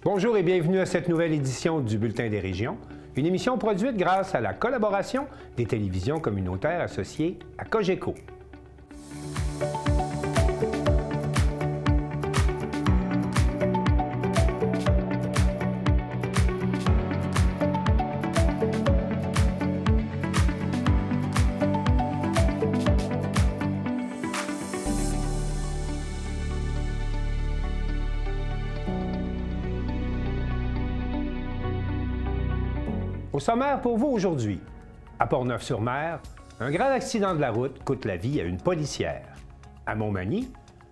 Bonjour et bienvenue à cette nouvelle édition du Bulletin des régions, une émission produite grâce à la collaboration des télévisions communautaires associées à Cogeco. Au sommaire pour vous aujourd'hui, à Portneuf-sur-Mer, un grave accident de la route coûte la vie à une policière. À Montmagny,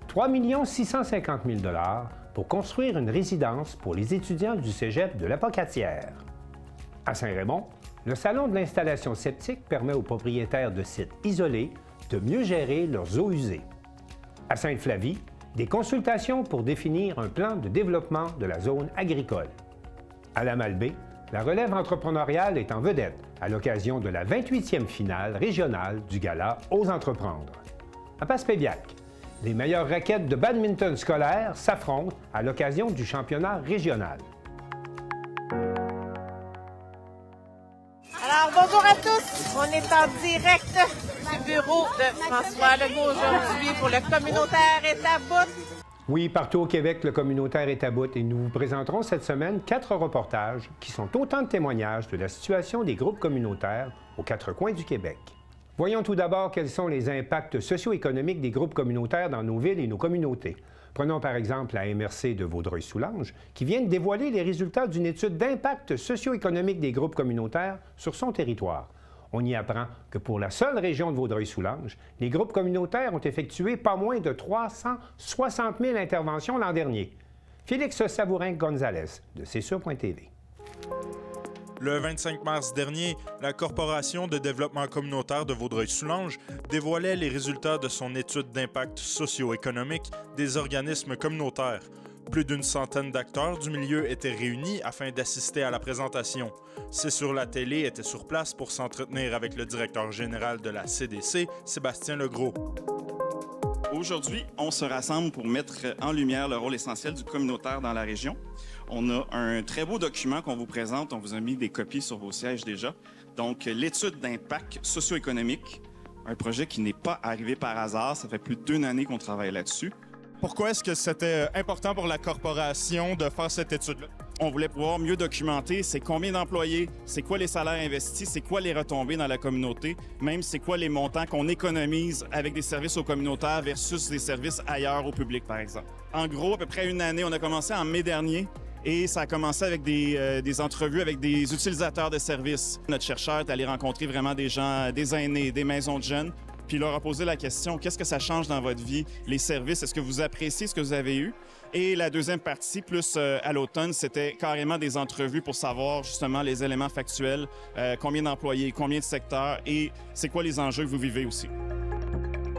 3 650 000 $ pour construire une résidence pour les étudiants du cégep de l'Apocatière. À Saint-Raymond, le salon de l'installation septique permet aux propriétaires de sites isolés de mieux gérer leurs eaux usées. À Sainte-Flavie, des consultations pour définir un plan de développement de la zone agricole. À la Malbaie, la relève entrepreneuriale est en vedette à l'occasion de la 28e finale régionale du Gala Ose entreprendre. À Passepébiac, les meilleures raquettes de badminton scolaire s'affrontent à l'occasion du championnat régional. Alors, bonjour à tous! On est en direct du bureau de François Legault aujourd'hui pour le communautaire Est-à-Bout. Oui, partout au Québec, le communautaire est à bout et nous vous présenterons cette semaine 4 reportages qui sont autant de témoignages de la situation des groupes communautaires aux 4 coins du Québec. Voyons tout d'abord quels sont les impacts socio-économiques des groupes communautaires dans nos villes et nos communautés. Prenons par exemple la MRC de Vaudreuil-Soulanges qui vient de dévoiler les résultats d'une étude d'impact socio-économique des groupes communautaires sur son territoire. On y apprend que pour la seule région de Vaudreuil-Soulanges, les groupes communautaires ont effectué pas moins de 360 000 interventions l'an dernier. Félix Savourin-Gonzalez, de CSUR.tv. Le 25 mars dernier, la Corporation de développement communautaire de Vaudreuil-Soulanges dévoilait les résultats de son étude d'impact socio-économique des organismes communautaires. Plus d'une centaine d'acteurs du milieu étaient réunis afin d'assister à la présentation. C'est sur la télé était sur place pour s'entretenir avec le directeur général de la CDC, Sébastien Legros. Aujourd'hui, on se rassemble pour mettre en lumière le rôle essentiel du communautaire dans la région. On a un très beau document qu'on vous présente. On vous a mis des copies sur vos sièges déjà. Donc, l'étude d'impact socio-économique, un projet qui n'est pas arrivé par hasard. Ça fait plus d'1 année qu'on travaille là-dessus. Pourquoi est-ce que c'était important pour la corporation de faire cette étude-là? On voulait pouvoir mieux documenter c'est combien d'employés, c'est quoi les salaires investis, c'est quoi les retombées dans la communauté, même c'est quoi les montants qu'on économise avec des services aux communautaires versus des services ailleurs au public, par exemple. En gros, à peu près 1 année, on a commencé en mai dernier et ça a commencé avec des entrevues avec des utilisateurs de services. Notre chercheur est allé rencontrer vraiment des gens, des aînés, des maisons de jeunes, puis il leur a posé la question, qu'est-ce que ça change dans votre vie, les services, est-ce que vous appréciez ce que vous avez eu? Et la deuxième partie, plus à l'automne, c'était carrément des entrevues pour savoir justement les éléments factuels, combien d'employés, combien de secteurs et c'est quoi les enjeux que vous vivez aussi.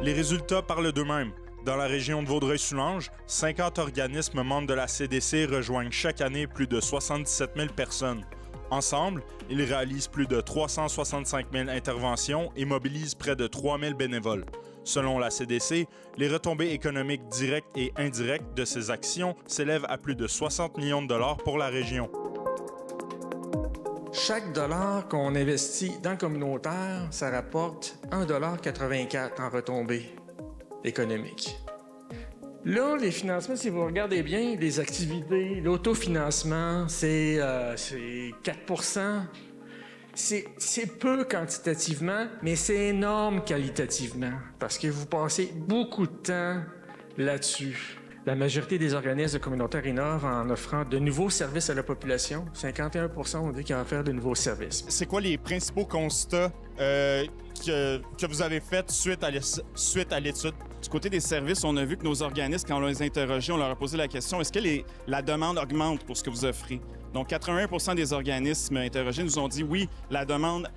Les résultats parlent d'eux-mêmes. Dans la région de Vaudreuil-Soulanges, 50 organismes membres de la CDC rejoignent chaque année plus de 77 000 personnes. Ensemble, ils réalisent plus de 365 000 interventions et mobilisent près de 3 000 bénévoles. Selon la CDC, les retombées économiques directes et indirectes de ces actions s'élèvent à plus de 60 millions de dollars pour la région. Chaque dollar qu'on investit dans le communautaire, ça rapporte 1,84 $ en retombées économiques. Là, les financements, si vous regardez bien, les activités, l'autofinancement, c'est 4 %. C'est peu quantitativement, mais c'est énorme qualitativement, parce que vous passez beaucoup de temps là-dessus. La majorité des organismes communautaires innovent en offrant de nouveaux services à la population. 51 % ont dit qu'ils allaient faire de nouveaux services. C'est quoi les principaux constats que vous avez faits suite à l'étude? Du côté des services, on a vu que nos organismes, quand on les a interrogés, on leur a posé la question, est-ce que la demande augmente pour ce que vous offrez? Donc, 81 % des organismes interrogés nous ont dit oui, la demande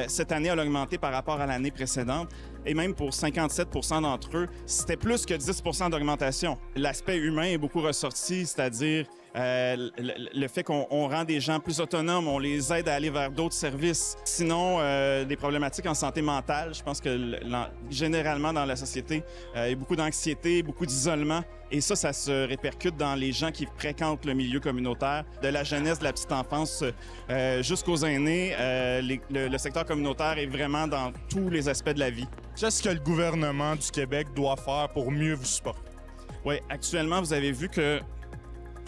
cette année a augmenté par rapport à l'année précédente. Et même pour 57 % d'entre eux, c'était plus que 10 % d'augmentation. L'aspect humain est beaucoup ressorti, c'est-à-dire le fait qu'on rend des gens plus autonomes, on les aide à aller vers d'autres services. Sinon, des problématiques en santé mentale, je pense que généralement dans la société, il y a beaucoup d'anxiété, beaucoup d'isolement. Et ça se répercute dans les gens qui fréquentent le milieu communautaire, de la jeunesse, de la petite enfance jusqu'aux aînés. Le secteur communautaire est vraiment dans tous les aspects de la vie. Qu'est-ce que le gouvernement du Québec doit faire pour mieux vous supporter? Oui, actuellement, vous avez vu que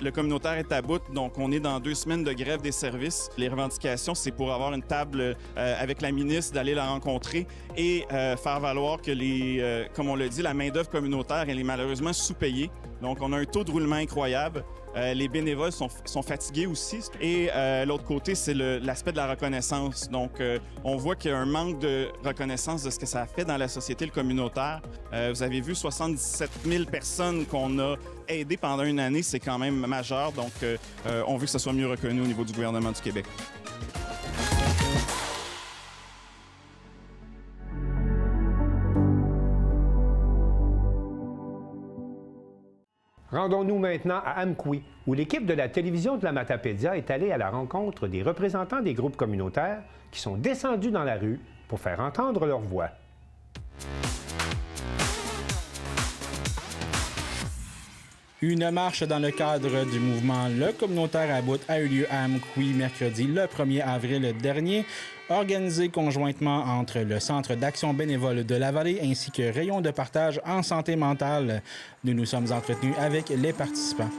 le communautaire est à bout, donc on est dans 2 semaines de grève des services. Les revendications, c'est pour avoir une table avec la ministre, d'aller la rencontrer et faire valoir que, comme on l'a dit, la main-d'œuvre communautaire, elle est malheureusement sous-payée. Donc, on a un taux de roulement incroyable. Les bénévoles sont fatigués aussi. Et l'autre côté, c'est l'aspect de la reconnaissance. Donc, on voit qu'il y a un manque de reconnaissance de ce que ça a fait dans la société, le communautaire. Vous avez vu 77 000 personnes qu'on a aidées pendant une année. C'est quand même majeur. Donc, on veut que ça soit mieux reconnu au niveau du gouvernement du Québec. Rendons-nous maintenant à Amqui, où l'équipe de la télévision de la Matapédia est allée à la rencontre des représentants des groupes communautaires qui sont descendus dans la rue pour faire entendre leur voix. Une marche dans le cadre du mouvement Le Communautaire à bout a eu lieu à Amqui mercredi le 1er avril dernier, organisée conjointement entre le Centre d'action bénévole de la Vallée ainsi que Rayon de partage en santé mentale. Nous nous sommes entretenus avec les participants.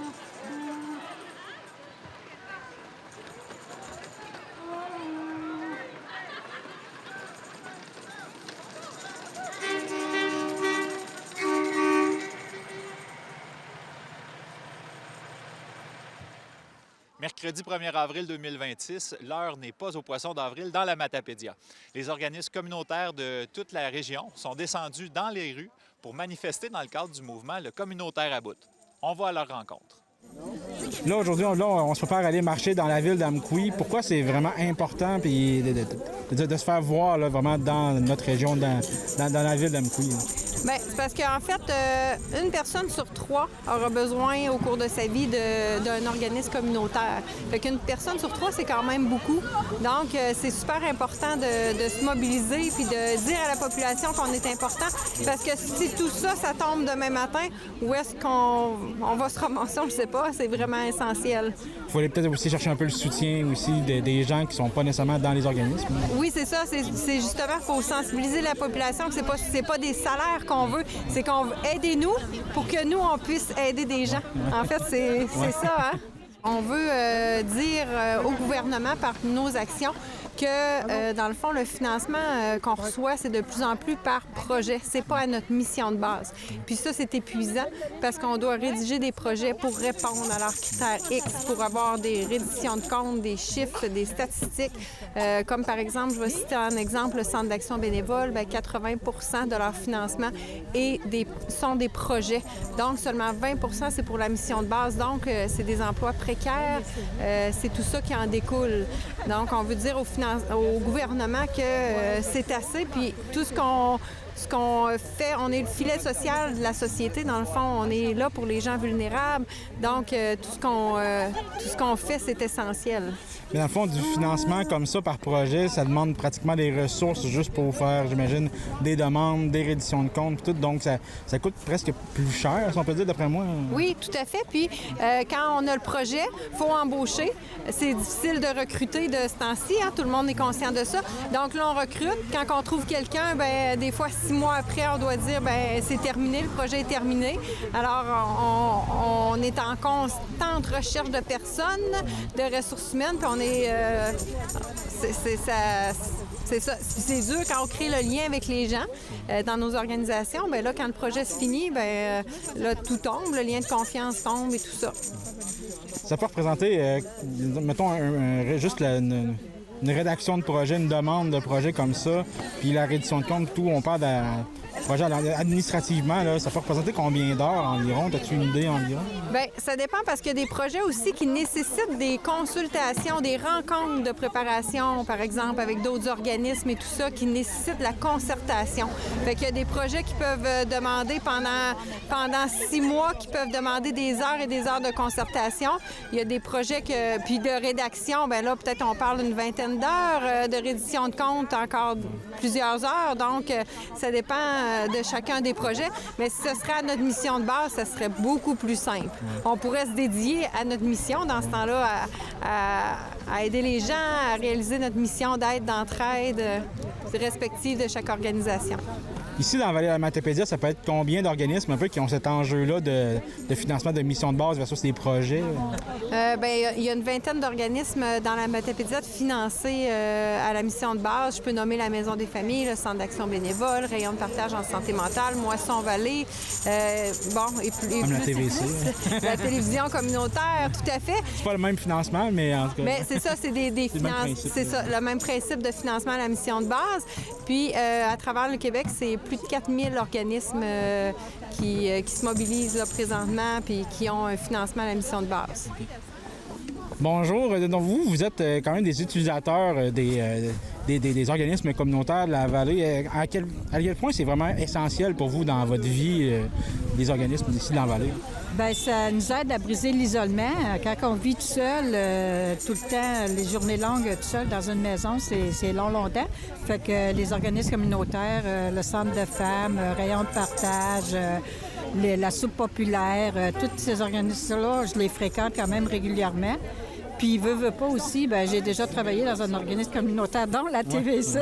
Mercredi 1er avril 2026, l'heure n'est pas au poisson d'avril dans la Matapédia. Les organismes communautaires de toute la région sont descendus dans les rues pour manifester dans le cadre du mouvement Le Communautaire à bout. On va à leur rencontre. Là, aujourd'hui, on se prépare à aller marcher dans la ville d'Amqui. Pourquoi c'est vraiment important puis de se faire voir là, vraiment dans notre région, dans la ville d'Amqui? Bien, c'est parce qu'en fait, une personne sur 3 aura besoin au cours de sa vie d'un organisme communautaire. Fait qu'une personne sur 3, c'est quand même beaucoup. Donc, c'est super important de se mobiliser puis de dire à la population qu'on est important. Parce que si tout ça, ça tombe demain matin, où est-ce qu'on va se ramasser, on ne le sait pas. C'est vraiment essentiel. Il faut peut-être aussi chercher un peu le soutien aussi des gens qui ne sont pas nécessairement dans les organismes. Oui, c'est ça. C'est justement, il faut sensibiliser la population que c'est pas des salaires qu'on veut, c'est qu'on veut aider nous pour que nous, on puisse aider des gens. En fait, c'est ça, hein? On veut dire au gouvernement par nos actions que, dans le fond, le financement qu'on reçoit, c'est de plus en plus par projet. C'est pas à notre mission de base. Puis ça, c'est épuisant parce qu'on doit rédiger des projets pour répondre à leurs critères X, pour avoir des redditions de comptes, des chiffres, des statistiques. Comme par exemple, je vais citer un exemple, le Centre d'action bénévole, bien, 80 % de leur financement sont des projets. Donc, seulement 20 % c'est pour la mission de base. Donc, c'est des emplois précaires. C'est tout ça qui en découle. Donc, on veut dire au gouvernement que c'est assez, puis tout ce qu'on fait, on est le filet social de la société. Dans le fond, on est là pour les gens vulnérables. Donc, tout ce qu'on fait, c'est essentiel. Mais dans le fond, du financement comme ça par projet, ça demande pratiquement des ressources juste pour faire, j'imagine, des demandes, des redditions de comptes, tout. Donc, ça coûte presque plus cher, si on peut dire, d'après moi. Oui, tout à fait. Puis, quand on a le projet, il faut embaucher. C'est difficile de recruter de ce temps-ci, hein? Tout le monde est conscient de ça. Donc là, on recrute. Quand on trouve quelqu'un, bien, des fois, 6 mois après, on doit dire, bien, c'est terminé, le projet est terminé. Alors, on est en constante recherche de personnes, de ressources humaines, puis on est... c'est ça. C'est dur quand on crée le lien avec les gens dans nos organisations. Bien là, quand le projet se finit, bien là, tout tombe, le lien de confiance tombe et tout ça. Ça peut représenter, mettons, juste une rédaction de projet, une demande de projet comme ça, puis la reddition de compte, tout, on parle projet administrativement, là, ça peut représenter combien d'heures environ? As-tu une idée environ? Bien, ça dépend parce qu'il y a des projets aussi qui nécessitent des consultations, des rencontres de préparation, par exemple, avec d'autres organismes et tout ça, qui nécessitent la concertation. Fait qu'il y a des projets qui peuvent demander pendant 6 mois, qui peuvent demander des heures et des heures de concertation. Il y a des projets puis de rédaction, bien là, peut-être on parle d'une vingtaine d'heures, de reddition de compte, encore plusieurs heures. Donc, ça dépend de chacun des projets. Mais si ce serait à notre mission de base, ça serait beaucoup plus simple. On pourrait se dédier à notre mission dans ce temps-là, à aider les gens à réaliser notre mission d'aide, d'entraide respective de chaque organisation. Ici, dans la vallée de la Matapédia, ça peut être combien d'organismes un peu qui ont cet enjeu-là de financement de missions de base versus des projets? Bien, il y a une vingtaine d'organismes dans la Matapédia financés à la mission de base. Je peux nommer la Maison des familles, le Centre d'action bénévole, Rayon de partage en santé mentale, Moisson Vallée, et plus. Comme la TVC. La télévision communautaire, tout à fait. C'est pas le même financement, mais en tout cas... Mais c'est ça, c'est des finances. C'est ça, le même principe de financement à la mission de base. Puis, à travers le Québec, c'est plus de 4000 organismes qui se mobilisent là, présentement puis qui ont un financement à la mission de base. Bonjour. Donc, vous êtes quand même des utilisateurs des organismes communautaires de la vallée. À quel point c'est vraiment essentiel pour vous dans votre vie, des organismes ici dans la vallée? Bien, ça nous aide à briser l'isolement. Quand on vit tout seul, tout le temps, les journées longues, tout seul dans une maison, c'est longtemps. Fait que les organismes communautaires, le Centre de femmes, Rayon de partage, la soupe populaire, tous ces organismes-là, je les fréquente quand même régulièrement. Puis, veut pas aussi, bien, j'ai déjà travaillé dans un organisme communautaire, dont la TVC.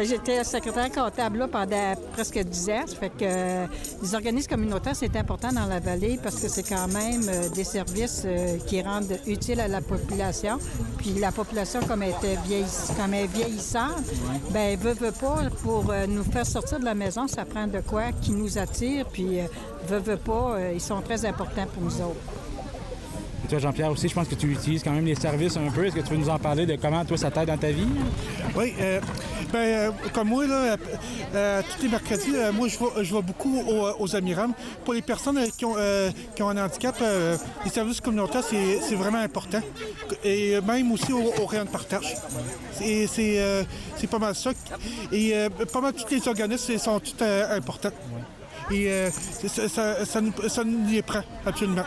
J'étais secrétaire comptable là pendant presque 10 ans. Ça fait que les organismes communautaires, c'est important dans la vallée parce que c'est quand même des services qui rendent utiles à la population. Puis la population, comme elle est vieillissante, bien, veut pas, pour nous faire sortir de la maison, ça prend de quoi qui nous attire. Puis, veut pas, ils sont très importants pour nous autres. Et toi, Jean-Pierre, aussi, je pense que tu utilises quand même les services un peu. Est-ce que tu veux nous en parler de comment, toi, ça t'aide dans ta vie? Oui. Comme moi, là, tous les mercredis, moi, je vais beaucoup aux Amiram. Pour les personnes qui ont un handicap, les services communautaires, c'est vraiment important. Et même aussi au rayon de partage. C'est pas mal ça. Et pas mal tous les organismes sont tous importants. Et ça nous y prend, absolument.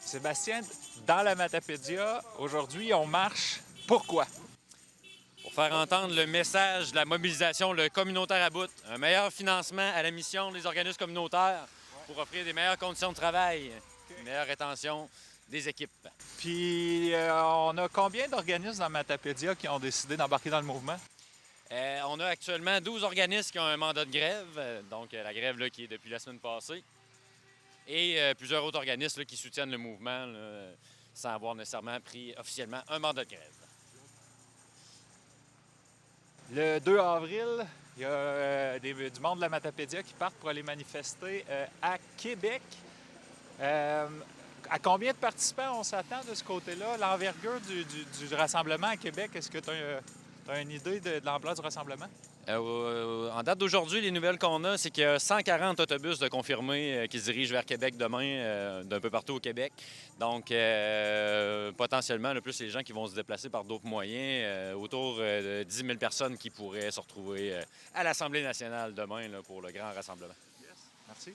Sébastien, dans la Matapédia, aujourd'hui, on marche. Pourquoi? Pour faire entendre le message de la mobilisation, le communautaire à bout, un meilleur financement à la mission des organismes communautaires pour offrir des meilleures conditions de travail, une meilleure rétention des équipes. Puis, on a combien d'organismes dans Matapédia qui ont décidé d'embarquer dans le mouvement? On a actuellement 12 organismes qui ont un mandat de grève, donc la grève là, qui est depuis la semaine passée. Et plusieurs autres organismes là, qui soutiennent le mouvement là, sans avoir nécessairement pris officiellement un mandat de grève. Le 2 avril, il y a du monde de la Matapédia qui partent pour aller manifester à Québec. À combien de participants on s'attend de ce côté-là? L'envergure du rassemblement à Québec, est-ce que tu as une idée de l'ampleur du rassemblement? En date d'aujourd'hui, les nouvelles qu'on a, c'est qu'il y a 140 autobus de confirmés qui se dirigent vers Québec demain, d'un peu partout au Québec. Donc, potentiellement, le plus les gens qui vont se déplacer par d'autres moyens, autour de 10 000 personnes qui pourraient se retrouver à l'Assemblée nationale demain là, pour le grand rassemblement. Yes. Merci.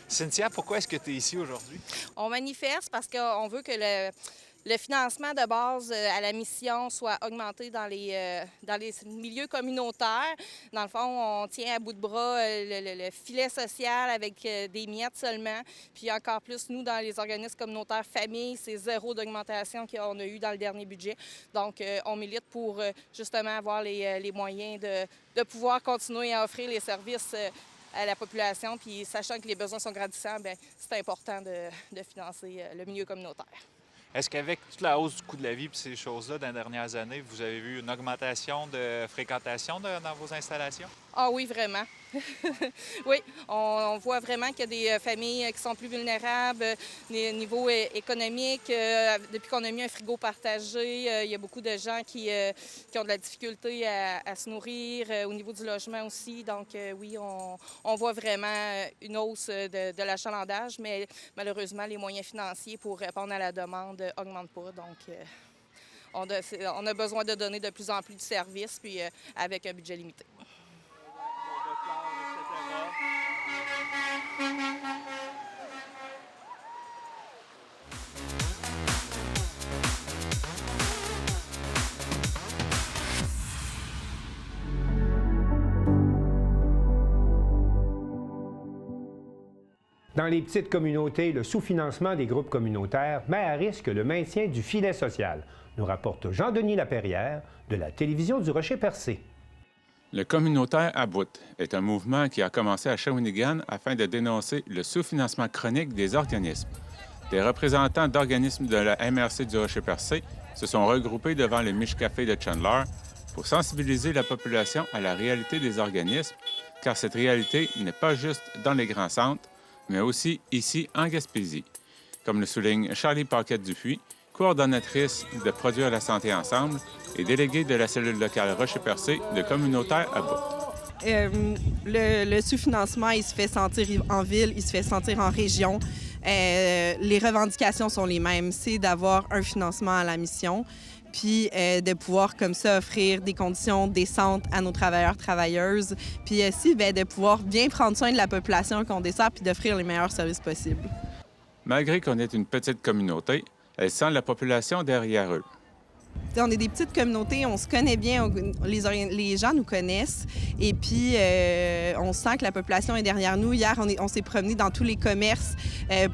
Cynthia, pourquoi est-ce que tu es ici aujourd'hui? On manifeste parce qu'on veut que le financement de base à la mission soit augmenté dans les milieux communautaires. Dans le fond, on tient à bout de bras le filet social avec des miettes seulement. Puis encore plus, nous, dans les organismes communautaires familles, c'est 0 d'augmentation qu'on a eu dans le dernier budget. Donc, on milite pour justement avoir les moyens de pouvoir continuer à offrir les services à la population. Puis, sachant que les besoins sont grandissants, bien, c'est important de financer le milieu communautaire. Est-ce qu'avec toute la hausse du coût de la vie et ces choses-là dans les dernières années, vous avez vu une augmentation de fréquentation dans vos installations? Ah oui, vraiment. Oui, on voit vraiment qu'il y a des familles qui sont plus vulnérables au niveau économique. Depuis qu'on a mis un frigo partagé, il y a beaucoup de gens qui ont de la difficulté à se nourrir, au niveau du logement aussi. Donc oui, on voit vraiment une hausse de l'achalandage, mais malheureusement, les moyens financiers pour répondre à la demande n'augmentent pas. Donc on a besoin de donner de plus en plus de services, puis avec un budget limité. Dans les petites communautés, le sous-financement des groupes communautaires met à risque le maintien du filet social, nous rapporte Jean-Denis Laperrière de la télévision du Rocher-Percé. Le communautaire à bout est un mouvement qui a commencé à Shawinigan afin de dénoncer le sous-financement chronique des organismes. Des représentants d'organismes de la MRC du Rocher-Percé se sont regroupés devant le Miche Café de Chandler pour sensibiliser la population à la réalité des organismes, car cette réalité n'est pas juste dans les grands centres, mais aussi ici en Gaspésie, comme le souligne Charlie Paquette-Dupuis, coordonnatrice de Produire la santé ensemble et déléguée de la cellule locale Rocher-Percé de communautaire à bout. Le sous-financement, il se fait sentir en ville, il se fait sentir en région. Les revendications sont les mêmes, c'est d'avoir un financement à la mission, puis de pouvoir comme ça offrir des conditions décentes à nos travailleurs, travailleuses, puis aussi de pouvoir bien prendre soin de la population qu'on dessert, puis d'offrir les meilleurs services possibles. Malgré qu'on est une petite communauté, elle sent la population derrière eux. On est des petites communautés, on se connaît bien, les gens nous connaissent et puis on sent que la population est derrière nous. Hier, on s'est promené dans tous les commerces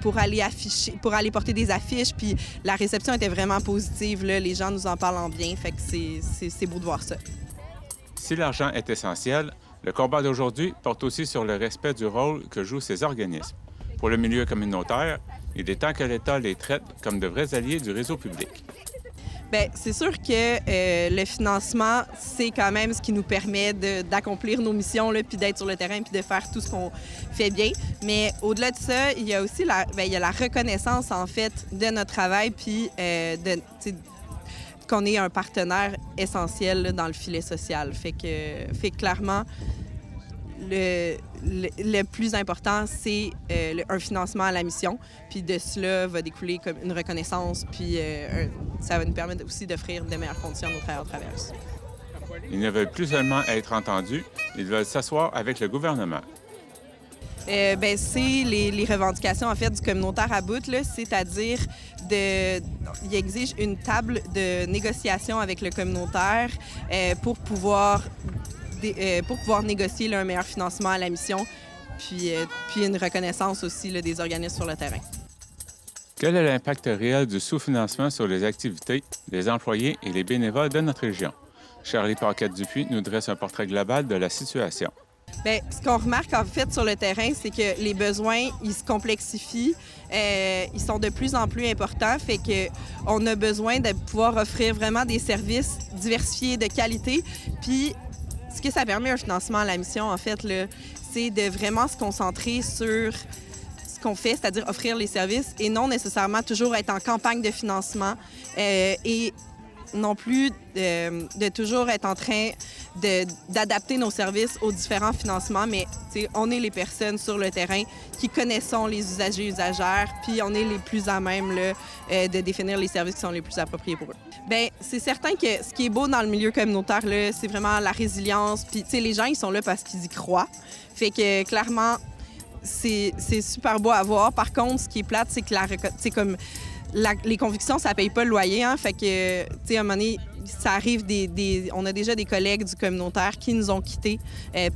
pour aller porter des affiches, puis la réception était vraiment positive. Là. Les gens nous en parlent en bien, fait que c'est beau de voir ça. Si l'argent est essentiel, le combat d'aujourd'hui porte aussi sur le respect du rôle que jouent ces organismes. Pour le milieu communautaire, il est temps que l'État les traite comme de vrais alliés du réseau public. Bien, c'est sûr que le financement, c'est quand même ce qui nous permet d'accomplir nos missions, là, puis d'être sur le terrain, puis de faire tout ce qu'on fait bien. Mais au-delà de ça, il y a aussi il y a la reconnaissance, en fait, de notre travail, puis qu'on est un partenaire essentiel là, dans le filet social. Fait que clairement, le plus important, c'est un financement à la mission. Puis de cela va découler comme une reconnaissance, puis ça va nous permettre aussi d'offrir de meilleures conditions à nos travailleurs-travailleuses. Ils ne veulent plus seulement être entendus, ils veulent s'asseoir avec le gouvernement. C'est les revendications, en fait, du communautaire à bout, là, c'est-à-dire il exige une table de négociation avec le communautaire pour pouvoir négocier là, un meilleur financement à la mission, puis une reconnaissance aussi là, des organismes sur le terrain. Quel est l'impact réel du sous-financement sur les activités, les employés et les bénévoles de notre région? Charlie Paquette-Dupuis nous dresse un portrait global de la situation. Bien, ce qu'on remarque en fait sur le terrain, c'est que les besoins, ils se complexifient, ils sont de plus en plus importants, fait qu'on a besoin de pouvoir offrir vraiment des services diversifiés de qualité, puis ce que ça permet un financement à la mission, en fait, là, c'est de vraiment se concentrer sur ce qu'on fait, c'est-à-dire offrir les services et non nécessairement toujours être en campagne de financement et non plus de toujours être en train d'adapter nos services aux différents financements, mais on est les personnes sur le terrain qui connaissons les usagers et usagères, puis on est les plus à même là, de définir les services qui sont les plus appropriés pour eux. Bien, c'est certain que ce qui est beau dans le milieu communautaire, là, c'est vraiment la résilience, puis les gens, ils sont là parce qu'ils y croient. Fait que, clairement, c'est super beau à voir. Par contre, ce qui est plate, c'est que les convictions, ça paye pas le loyer, hein. Fait que, à un moment donné, ça arrive on a déjà des collègues du communautaire qui nous ont quittés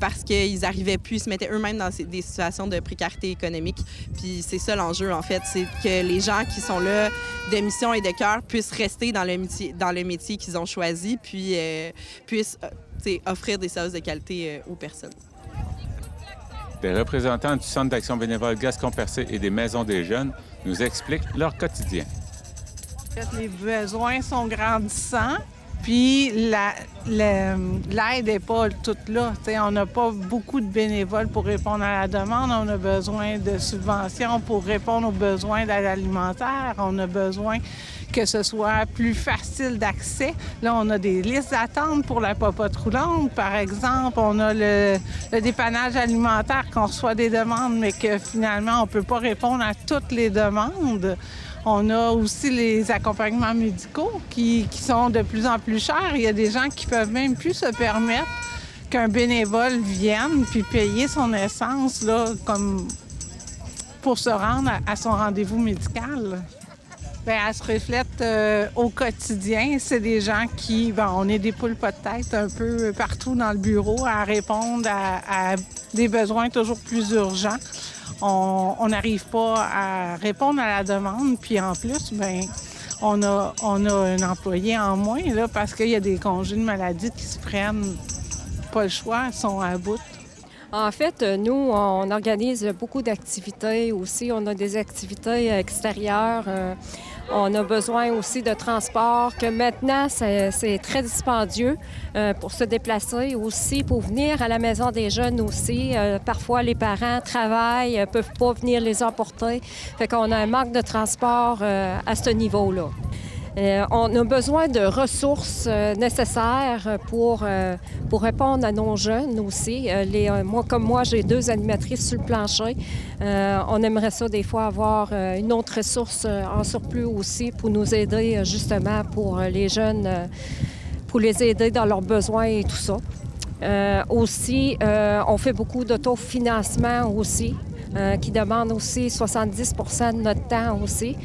parce qu'ils n'arrivaient plus, ils se mettaient eux-mêmes dans des situations de précarité économique. Puis c'est ça l'enjeu, en fait, c'est que les gens qui sont là de mission et de cœur puissent rester dans le métier qu'ils ont choisi, puis puissent offrir des services de qualité aux personnes. Des représentants du Centre d'action bénévole Gascon-Percé et des Maisons des jeunes nous expliquent leur quotidien. Les besoins sont grandissants, Puis l'aide n'est pas toute là. T'sais, on n'a pas beaucoup de bénévoles pour répondre à la demande. On a besoin de subventions pour répondre aux besoins d'aide alimentaire. On a besoin que ce soit plus facile d'accès. Là, on a des listes d'attente pour la popote roulante, par exemple. On a le dépannage alimentaire qu'on reçoit des demandes, mais que finalement, on ne peut pas répondre à toutes les demandes. On a aussi les accompagnements médicaux qui sont de plus en plus chers. Il y a des gens qui peuvent même plus se permettre qu'un bénévole vienne puis payer son essence là, comme pour se rendre à son rendez-vous médical. Bien, elle se reflète au quotidien. C'est des gens qui, on est des poules pas de tête un peu partout dans le bureau à répondre à des besoins toujours plus urgents. On n'arrive pas à répondre à la demande. Puis en plus, on a un employé en moins là, parce qu'il y a des congés de maladie qui se prennent. Pas le choix, sont à bout. En fait, nous, on organise beaucoup d'activités aussi. On a des activités extérieures. On a besoin aussi de transport, que maintenant, c'est très dispendieux pour se déplacer aussi, pour venir à la maison des jeunes aussi. Parfois, les parents travaillent, ne peuvent pas venir les emporter. Fait qu'on a un manque de transport à ce niveau-là. On a besoin de ressources nécessaires pour répondre à nos jeunes aussi. Moi, j'ai 2 animatrices sur le plancher. On aimerait ça des fois avoir une autre ressource en surplus aussi pour nous aider justement pour les jeunes, pour les aider dans leurs besoins et tout ça. Aussi, on fait beaucoup d'autofinancement aussi, qui demande aussi 70 % de notre temps aussi.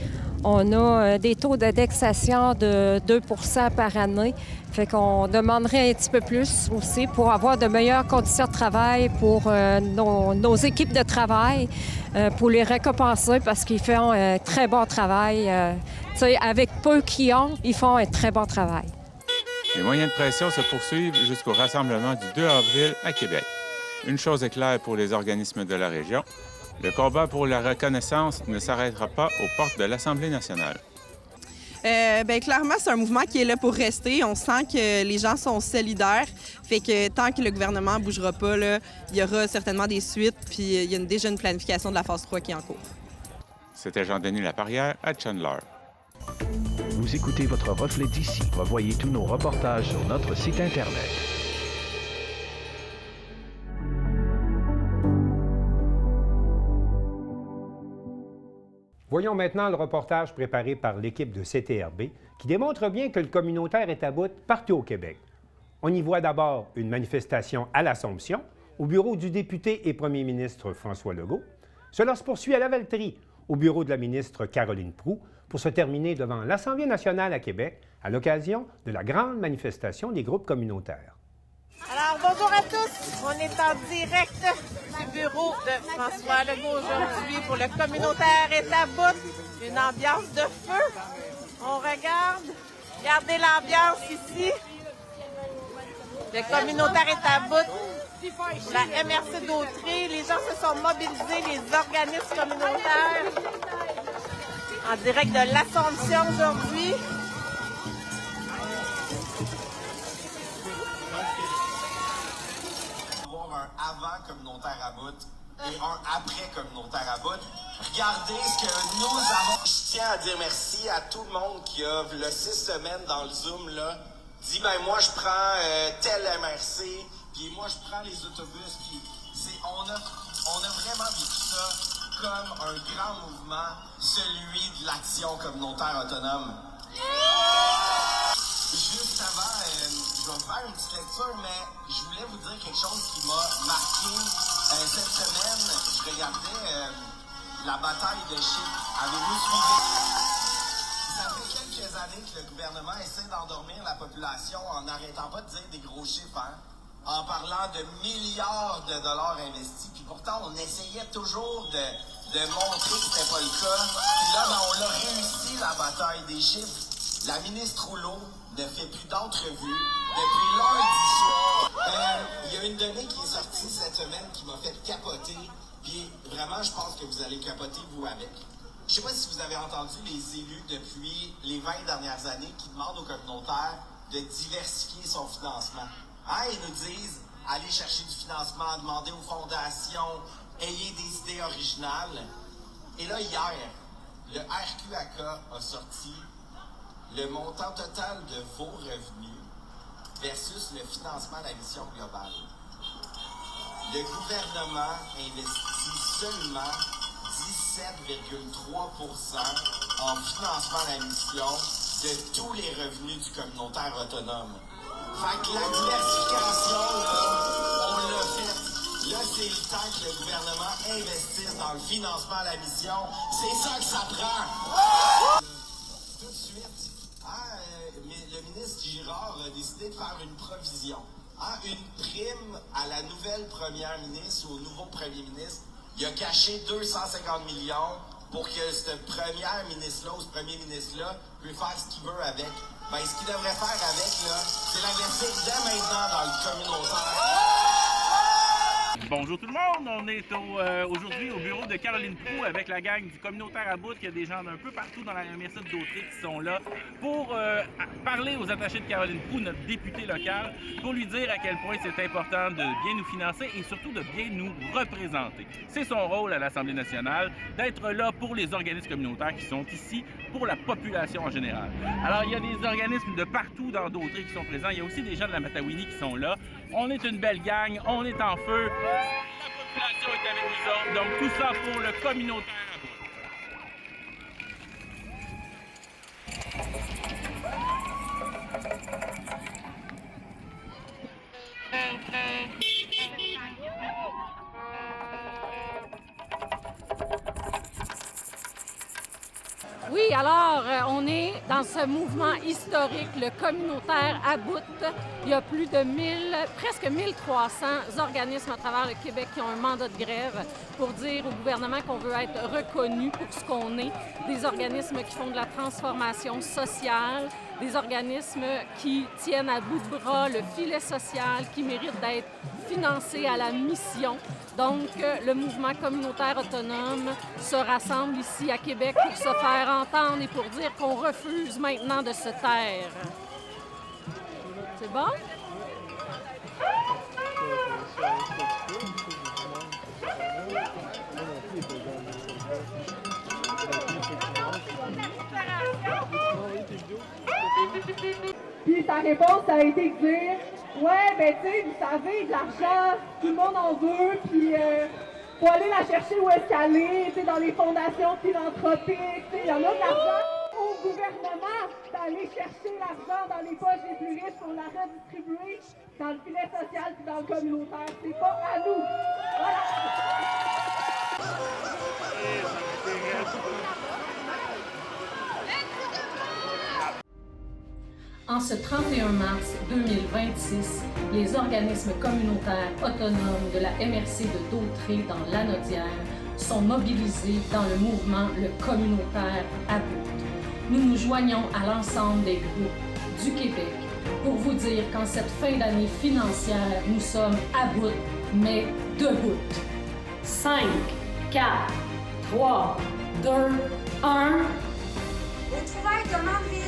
On a des taux d'indexation de 2 % par année. Fait qu'on demanderait un petit peu plus aussi pour avoir de meilleures conditions de travail pour nos équipes de travail, pour les récompenser parce qu'ils font un très bon travail. Avec peu qu'ils ont, ils font un très bon travail. Les moyens de pression se poursuivent jusqu'au rassemblement du 2 avril à Québec. Une chose est claire pour les organismes de la région. Le combat pour la reconnaissance ne s'arrêtera pas aux portes de l'Assemblée nationale. Clairement, c'est un mouvement qui est là pour rester. On sent que les gens sont solidaires. Fait que tant que le gouvernement ne bougera pas, là, il y aura certainement des suites. Puis il y a déjà une planification de la phase 3 qui est en cours. C'était Jean-Denis Laparrière à Chandler. Vous écoutez votre reflet d'ici. Revoyez tous nos reportages sur notre site Internet. Voyons maintenant le reportage préparé par l'équipe de CTRB qui démontre bien que le communautaire est à bout partout au Québec. On y voit d'abord une manifestation à l'Assomption, au bureau du député et premier ministre François Legault. Cela se poursuit à Lavaltrie, au bureau de la ministre Caroline Proulx, pour se terminer devant l'Assemblée nationale à Québec à l'occasion de la grande manifestation des groupes communautaires. Alors, bonjour à tous. On est en direct du bureau de François Legault aujourd'hui pour le communautaire est à bout. Une ambiance de feu. On regarde. Regardez l'ambiance ici. Le communautaire est à bout. Pour la MRC d'Autrey, les gens se sont mobilisés, les organismes communautaires. En direct de l'Assomption aujourd'hui. Avant communautaire à bout et un après communautaire à bout. Regardez ce que nous avons. Je tiens à dire merci à tout le monde qui a, le 6 semaines dans le Zoom, là, dit moi je prends tel MRC, puis moi je prends les autobus. Puis on a vraiment vécu ça comme un grand mouvement, celui de l'action communautaire autonome. Juste avant, je vais faire une petite lecture, mais je voulais vous dire quelque chose qui m'a marqué cette semaine. Je regardais la bataille de Chypre. Avez-vous suivi? Ça fait quelques années que le gouvernement essaie d'endormir la population en n'arrêtant pas de dire des gros chiffres, hein? En parlant de milliards de dollars investis. Puis pourtant, on essayait toujours de montrer que c'était pas le cas. Puis là, on a réussi la bataille des chiffres. La ministre Rouleau ne fait plus d'entrevues depuis lundi soir. Il y a une donnée qui est sortie cette semaine qui m'a fait capoter. Puis vraiment, je pense que vous allez capoter, vous, avec. Je ne sais pas si vous avez entendu les élus depuis les 20 dernières années qui demandent aux communautaires de diversifier son financement. Hein, ils nous disent, allez chercher du financement, demandez aux fondations, ayez des idées originales. Et là, hier, le RQAC a sorti le montant total de vos revenus versus le financement de la mission globale. Le gouvernement investit seulement 17,3% en financement de la mission de tous les revenus du communautaire autonome. Fait que la diversification, là, on l'a faite. Là, c'est le temps que le gouvernement investisse dans le financement de la mission. C'est ça que ça prend. Tout de suite, le ministre Girard a décidé de faire une provision. Une prime à la nouvelle première ministre ou au nouveau premier ministre. Il a caché 250 millions pour que ce premier ministre-là ou ce premier ministre-là puisse faire ce qu'il veut avec. Ben, ce qu'il devrait faire avec, là, c'est l'investir dès maintenant dans le communautaire. Bonjour tout le monde, on est aujourd'hui au bureau de Caroline Proulx avec la gang du communautaire à bout. Il y a des gens d'un peu partout dans la MRC de Dautrey qui sont là pour parler aux attachés de Caroline Proulx, notre députée locale, pour lui dire à quel point c'est important de bien nous financer et surtout de bien nous représenter. C'est son rôle à l'Assemblée nationale d'être là pour les organismes communautaires qui sont ici pour la population en général. Alors il y a des organismes de partout dans Dautrey qui sont présents, il y a aussi des gens de la Matawini qui sont là. On est une belle gang, on est en feu. La population est avec nous autres, donc tout ça pour le communautaire à bout. Oui, alors on est dans ce mouvement historique, le communautaire à bout. Il y a plus de presque 1300 organismes à travers le Québec qui ont un mandat de grève pour dire au gouvernement qu'on veut être reconnu pour ce qu'on est. Des organismes qui font de la transformation sociale, des organismes qui tiennent à bout de bras le filet social, qui mérite d'être financé à la mission. Donc, le mouvement communautaire autonome se rassemble ici à Québec pour se faire entendre et pour dire qu'on refuse maintenant de se taire. C'est bon? Puis sa réponse a été de dire « Ouais, ben tu sais, vous savez, de l'argent, tout le monde en veut, puis faut aller la chercher où est-ce qu'elle est, tu sais, dans les fondations philanthropiques, tu sais, il y en a de l'argent au gouvernement d'aller chercher l'argent dans les poches des plus riches pour la redistribuer dans le filet social puis dans le communautaire. C'est pas à nous. Voilà. En ce 31 mars 2026, les organismes communautaires autonomes de la MRC de Dautrey dans l'Anaudière sont mobilisés dans le mouvement Le Communautaire à bout. Nous nous joignons à l'ensemble des groupes du Québec pour vous dire qu'en cette fin d'année financière, nous sommes à bout, mais debout. 5, 4, 3, 2, 1... Au trouvailles de Mandeville.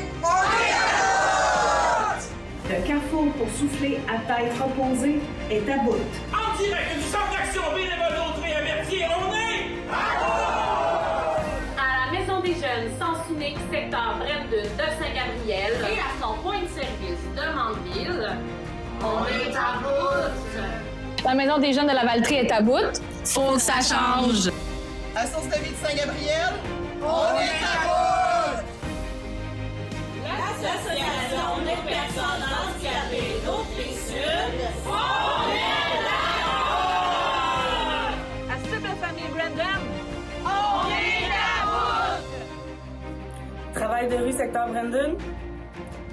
Le carrefour pour souffler à tête reposée est à bout. En direct du centre d'action bénévole Dautrey à Berthier, on est à la Maison des Jeunes, sens unique, secteur Brendune de Saint-Gabriel et à son point de service de Mandeville, on est à bout. La Maison des Jeunes de la Valtrie est à bout. Faut que ça change. À Source de vie de Saint-Gabriel, on est à bout. L'Association des personnes handicapées Dautrey-Sud, on est là! À Cible Famille Brandon, on est à bout! Travail de rue secteur Brandon,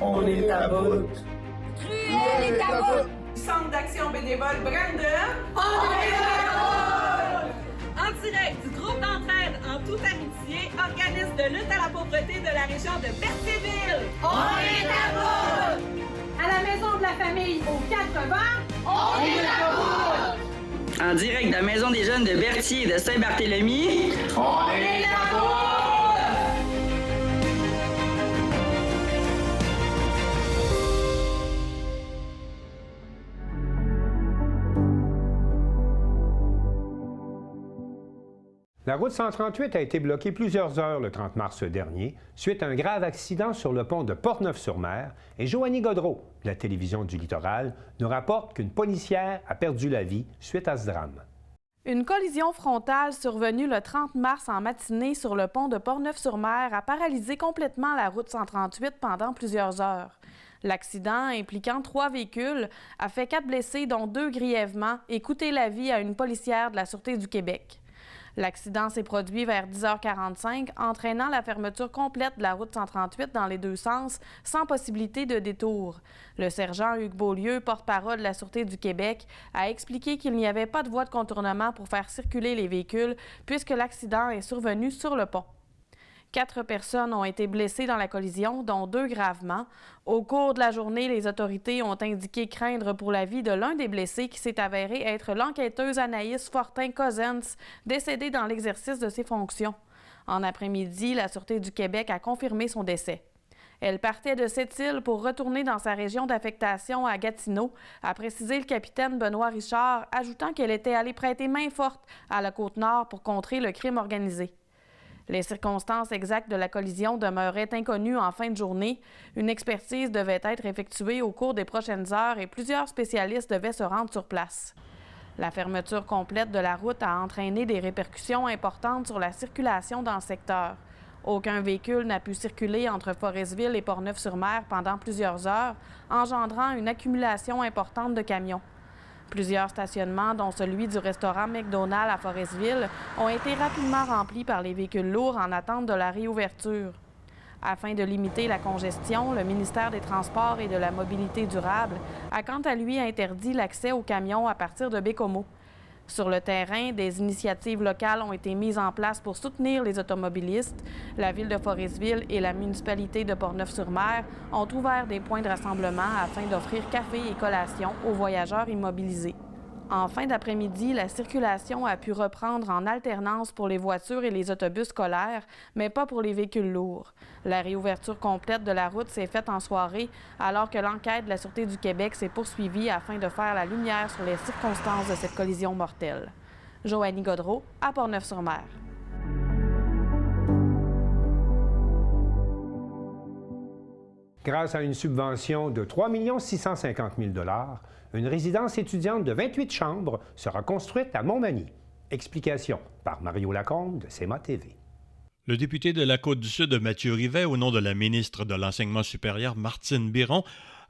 on est à bout. Cruel est à bout! Centre d'action bénévole Brandon, on est à bout! en direct du groupe d'entraide en toute amitié, organisme de lutte à la pauvreté de la région de Berthierville. On est à bout! À la maison de la famille aux 80, on est à bout! En direct de la Maison des Jeunes de Berthier et de Saint-Barthélemy, on est à bout! La route 138 a été bloquée plusieurs heures le 30 mars dernier suite à un grave accident sur le pont de Portneuf-sur-Mer et Joanie Gaudreau, de la télévision du Littoral, nous rapporte qu'une policière a perdu la vie suite à ce drame. Une collision frontale survenue le 30 mars en matinée sur le pont de Portneuf-sur-Mer a paralysé complètement la route 138 pendant plusieurs heures. L'accident, impliquant 3 véhicules, a fait 4 blessés, dont 2 grièvement, et coûté la vie à une policière de la Sûreté du Québec. L'accident s'est produit vers 10h45, entraînant la fermeture complète de la route 138 dans les deux sens, sans possibilité de détour. Le sergent Hugues Beaulieu, porte-parole de la Sûreté du Québec, a expliqué qu'il n'y avait pas de voie de contournement pour faire circuler les véhicules, puisque l'accident est survenu sur le pont. 4 personnes ont été blessées dans la collision, dont 2 gravement. Au cours de la journée, les autorités ont indiqué craindre pour la vie de l'un des blessés qui s'est avéré être l'enquêteuse Anaïs Fortin-Cossens, décédée dans l'exercice de ses fonctions. En après-midi, la Sûreté du Québec a confirmé son décès. Elle partait de Sept-Îles pour retourner dans sa région d'affectation à Gatineau, a précisé le capitaine Benoît Richard, ajoutant qu'elle était allée prêter main forte à la Côte-Nord pour contrer le crime organisé. Les circonstances exactes de la collision demeuraient inconnues en fin de journée. Une expertise devait être effectuée au cours des prochaines heures et plusieurs spécialistes devaient se rendre sur place. La fermeture complète de la route a entraîné des répercussions importantes sur la circulation dans le secteur. Aucun véhicule n'a pu circuler entre Forestville et Portneuf-sur-Mer pendant plusieurs heures, engendrant une accumulation importante de camions. Plusieurs stationnements, dont celui du restaurant McDonald's à Forestville, ont été rapidement remplis par les véhicules lourds en attente de la réouverture. Afin de limiter la congestion, le ministère des Transports et de la Mobilité durable a quant à lui interdit l'accès aux camions à partir de Bécomo. Sur le terrain, des initiatives locales ont été mises en place pour soutenir les automobilistes. La ville de Forestville et la municipalité de Portneuf-sur-Mer ont ouvert des points de rassemblement afin d'offrir café et collation aux voyageurs immobilisés. En fin d'après-midi, la circulation a pu reprendre en alternance pour les voitures et les autobus scolaires, mais pas pour les véhicules lourds. La réouverture complète de la route s'est faite en soirée, alors que l'enquête de la Sûreté du Québec s'est poursuivie afin de faire la lumière sur les circonstances de cette collision mortelle. Joanie Gaudreau, à Portneuf-sur-Mer. Grâce à une subvention de 3 650 000 $, une résidence étudiante de 28 chambres sera construite à Montmagny. Explication par Mario Lacombe de CEMA TV. Le député de la Côte-du-Sud, Mathieu Rivet, au nom de la ministre de l'Enseignement supérieur, Martine Biron,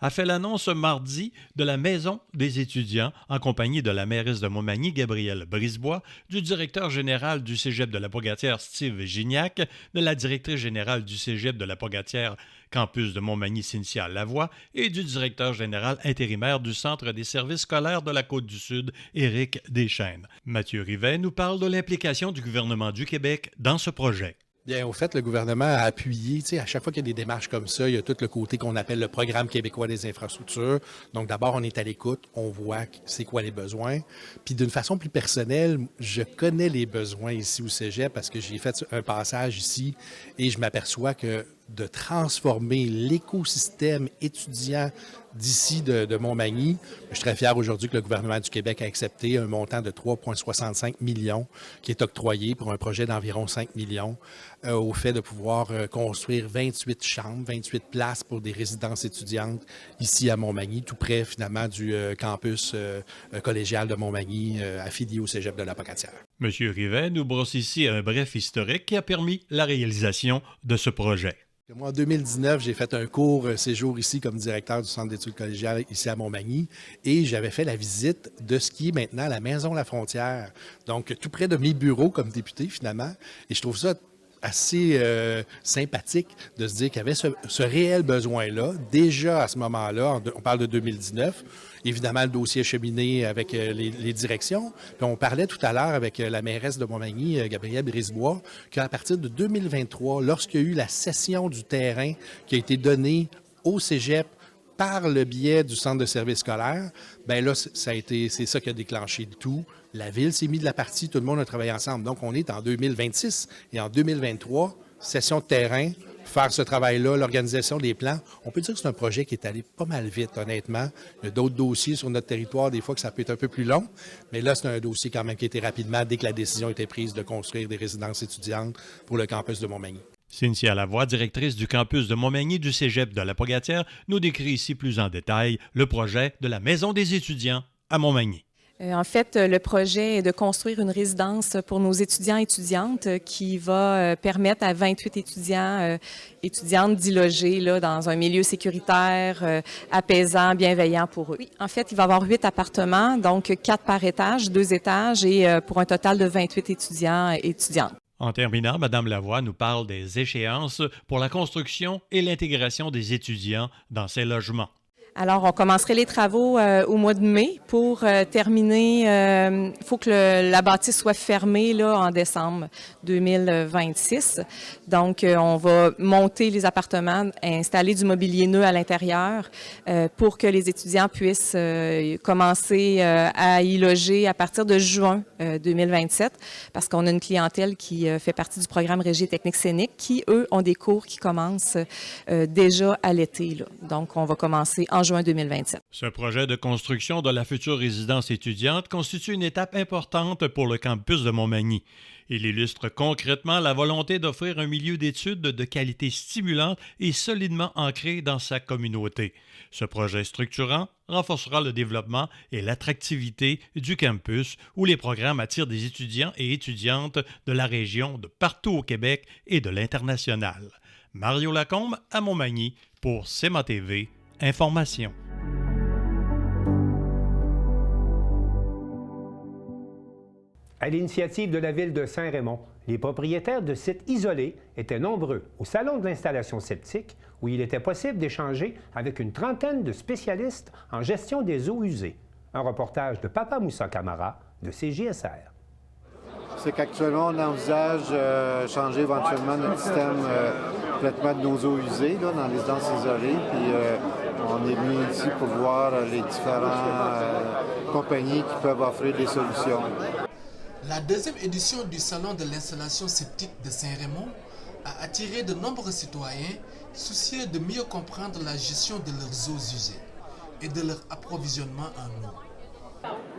a fait l'annonce mardi de la Maison des étudiants en compagnie de la mairesse de Montmagny, Gabrielle Brisebois, du directeur général du cégep de la Pocatière, Steve Gignac, de la directrice générale du cégep de la Pocatière, campus de Montmagny, Cynthia Lavoie, et du directeur général intérimaire du Centre des services scolaires de la Côte-du-Sud, Éric Deschênes. Mathieu Rivet nous parle de l'implication du gouvernement du Québec dans ce projet. Bien, au fait, le gouvernement a appuyé, à chaque fois qu'il y a des démarches comme ça, il y a tout le côté qu'on appelle le Programme québécois des infrastructures. Donc, d'abord, on est à l'écoute, on voit c'est quoi les besoins. Puis, d'une façon plus personnelle, je connais les besoins ici au Cégep parce que j'ai fait un passage ici et je m'aperçois que de transformer l'écosystème étudiant d'ici de Montmagny. Je suis très fier aujourd'hui que le gouvernement du Québec a accepté un montant de 3,65 millions qui est octroyé pour un projet d'environ 5 millions au fait de pouvoir construire 28 chambres, 28 places pour des résidences étudiantes ici à Montmagny, tout près finalement du campus collégial de Montmagny affilié au Cégep de la Pocatière. M. Rivet nous brosse ici un bref historique qui a permis la réalisation de ce projet. Moi, en 2019, j'ai fait un court séjour ici comme directeur du Centre d'études collégiales ici à Montmagny et j'avais fait la visite de ce qui est maintenant la Maison La Frontière, donc tout près de mes bureaux comme député finalement. Et je trouve ça assez sympathique de se dire qu'il y avait ce réel besoin-là. Déjà à ce moment-là, on parle de 2019, évidemment le dossier est cheminé avec les directions. Puis on parlait tout à l'heure avec la mairesse de Montmagny, Gabrielle Brisebois, qu'à partir de 2023, lorsqu'il y a eu la cession du terrain qui a été donnée au Cégep par le biais du centre de services scolaires, bien là, c'est ça qui a déclenché le tout. La ville s'est mise de la partie, tout le monde a travaillé ensemble. Donc, on est en 2026 et en 2023, cession de terrain, faire ce travail-là, l'organisation des plans. On peut dire que c'est un projet qui est allé pas mal vite, honnêtement. Il y a d'autres dossiers sur notre territoire, des fois que ça peut être un peu plus long, mais là, c'est un dossier quand même qui a été rapidement, dès que la décision a été prise de construire des résidences étudiantes pour le campus de Montmagny. Cynthia Lavoie, directrice du campus de Montmagny du Cégep de la Pocatière, nous décrit ici plus en détail le projet de la Maison des étudiants à Montmagny. En fait, le projet est de construire une résidence pour nos étudiants et étudiantes qui va permettre à 28 étudiantes d'y loger là, dans un milieu sécuritaire, apaisant, bienveillant pour eux. Oui, en fait, il va y avoir 8 appartements, donc 4 par étage, 2 étages et pour un total de 28 étudiants et étudiantes. En terminant, Mme Lavoie nous parle des échéances pour la construction et l'intégration des étudiants dans ces logements. Alors, on commencerait les travaux au mois de mai pour terminer. Il faut que la bâtisse soit fermée là, en décembre 2026. Donc, on va monter les appartements, installer du mobilier neuf à l'intérieur pour que les étudiants puissent commencer à y loger à partir de juin 2027, parce qu'on a une clientèle qui fait partie du programme Régie et technique scénique qui, eux, ont des cours qui commencent déjà à l'été. Là. Donc, on va commencer en juin 2027. Ce projet de construction de la future résidence étudiante constitue une étape importante pour le campus de Montmagny. Il illustre concrètement la volonté d'offrir un milieu d'études de qualité stimulante et solidement ancré dans sa communauté. Ce projet structurant renforcera le développement et l'attractivité du campus où les programmes attirent des étudiants et étudiantes de la région de partout au Québec et de l'international. Mario Lacombe à Montmagny pour CMA TV. Information. À l'initiative de la ville de Saint-Raymond, les propriétaires de sites isolés étaient nombreux au salon de l'installation septique où il était possible d'échanger avec une trentaine de spécialistes en gestion des eaux usées. Un reportage de Papa Moussa Camara de CJSR. C'est qu'actuellement, on envisage changer éventuellement notre système traitement de nos eaux usées là, dans les résidences isolées. Puis on est venu ici pour voir les différentes compagnies qui peuvent offrir des solutions. La deuxième édition du Salon de l'installation septique de Saint-Raymond a attiré de nombreux citoyens soucieux de mieux comprendre la gestion de leurs eaux usées et de leur approvisionnement en eau.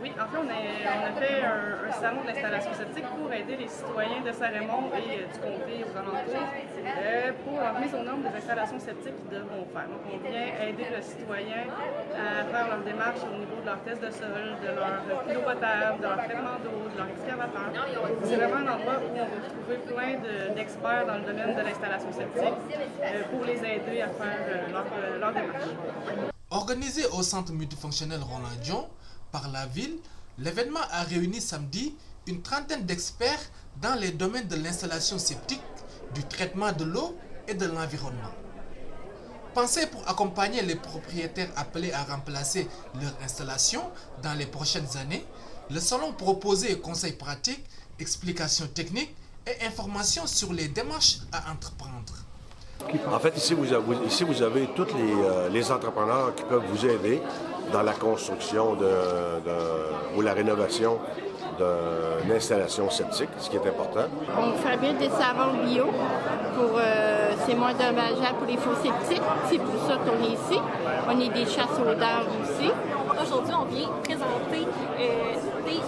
Oui, en fait, on a fait un salon de l'installation septique pour aider les citoyens de Saint-Raymond et du comté aux alentours pour leur mise aux normes des installations septiques qu'ils devront faire. Donc, on vient aider le citoyen à faire leur démarche au niveau de leur test de sol, de leur îlot potable, de leur traitement d'eau, de leur excavateur. C'est vraiment un endroit où on va trouver plein d'experts dans le domaine de l'installation septique pour les aider à faire leur démarche. Organisé au centre multifonctionnel Roland Dion, par la ville, l'événement a réuni samedi une trentaine d'experts dans les domaines de l'installation septique, du traitement de l'eau et de l'environnement. Pensé pour accompagner les propriétaires appelés à remplacer leur installation dans les prochaines années, le salon proposait conseils pratiques, explications techniques et informations sur les démarches à entreprendre. En fait, ici, vous avez tous les entrepreneurs qui peuvent vous aider dans la construction ou la rénovation d'une installation septique, ce qui est important. On fabrique des savons bio pour c'est moins dommageable pour les faux septiques. C'est pour ça qu'on est ici. On est des chasseurs aussi. Aujourd'hui, on vient présenter des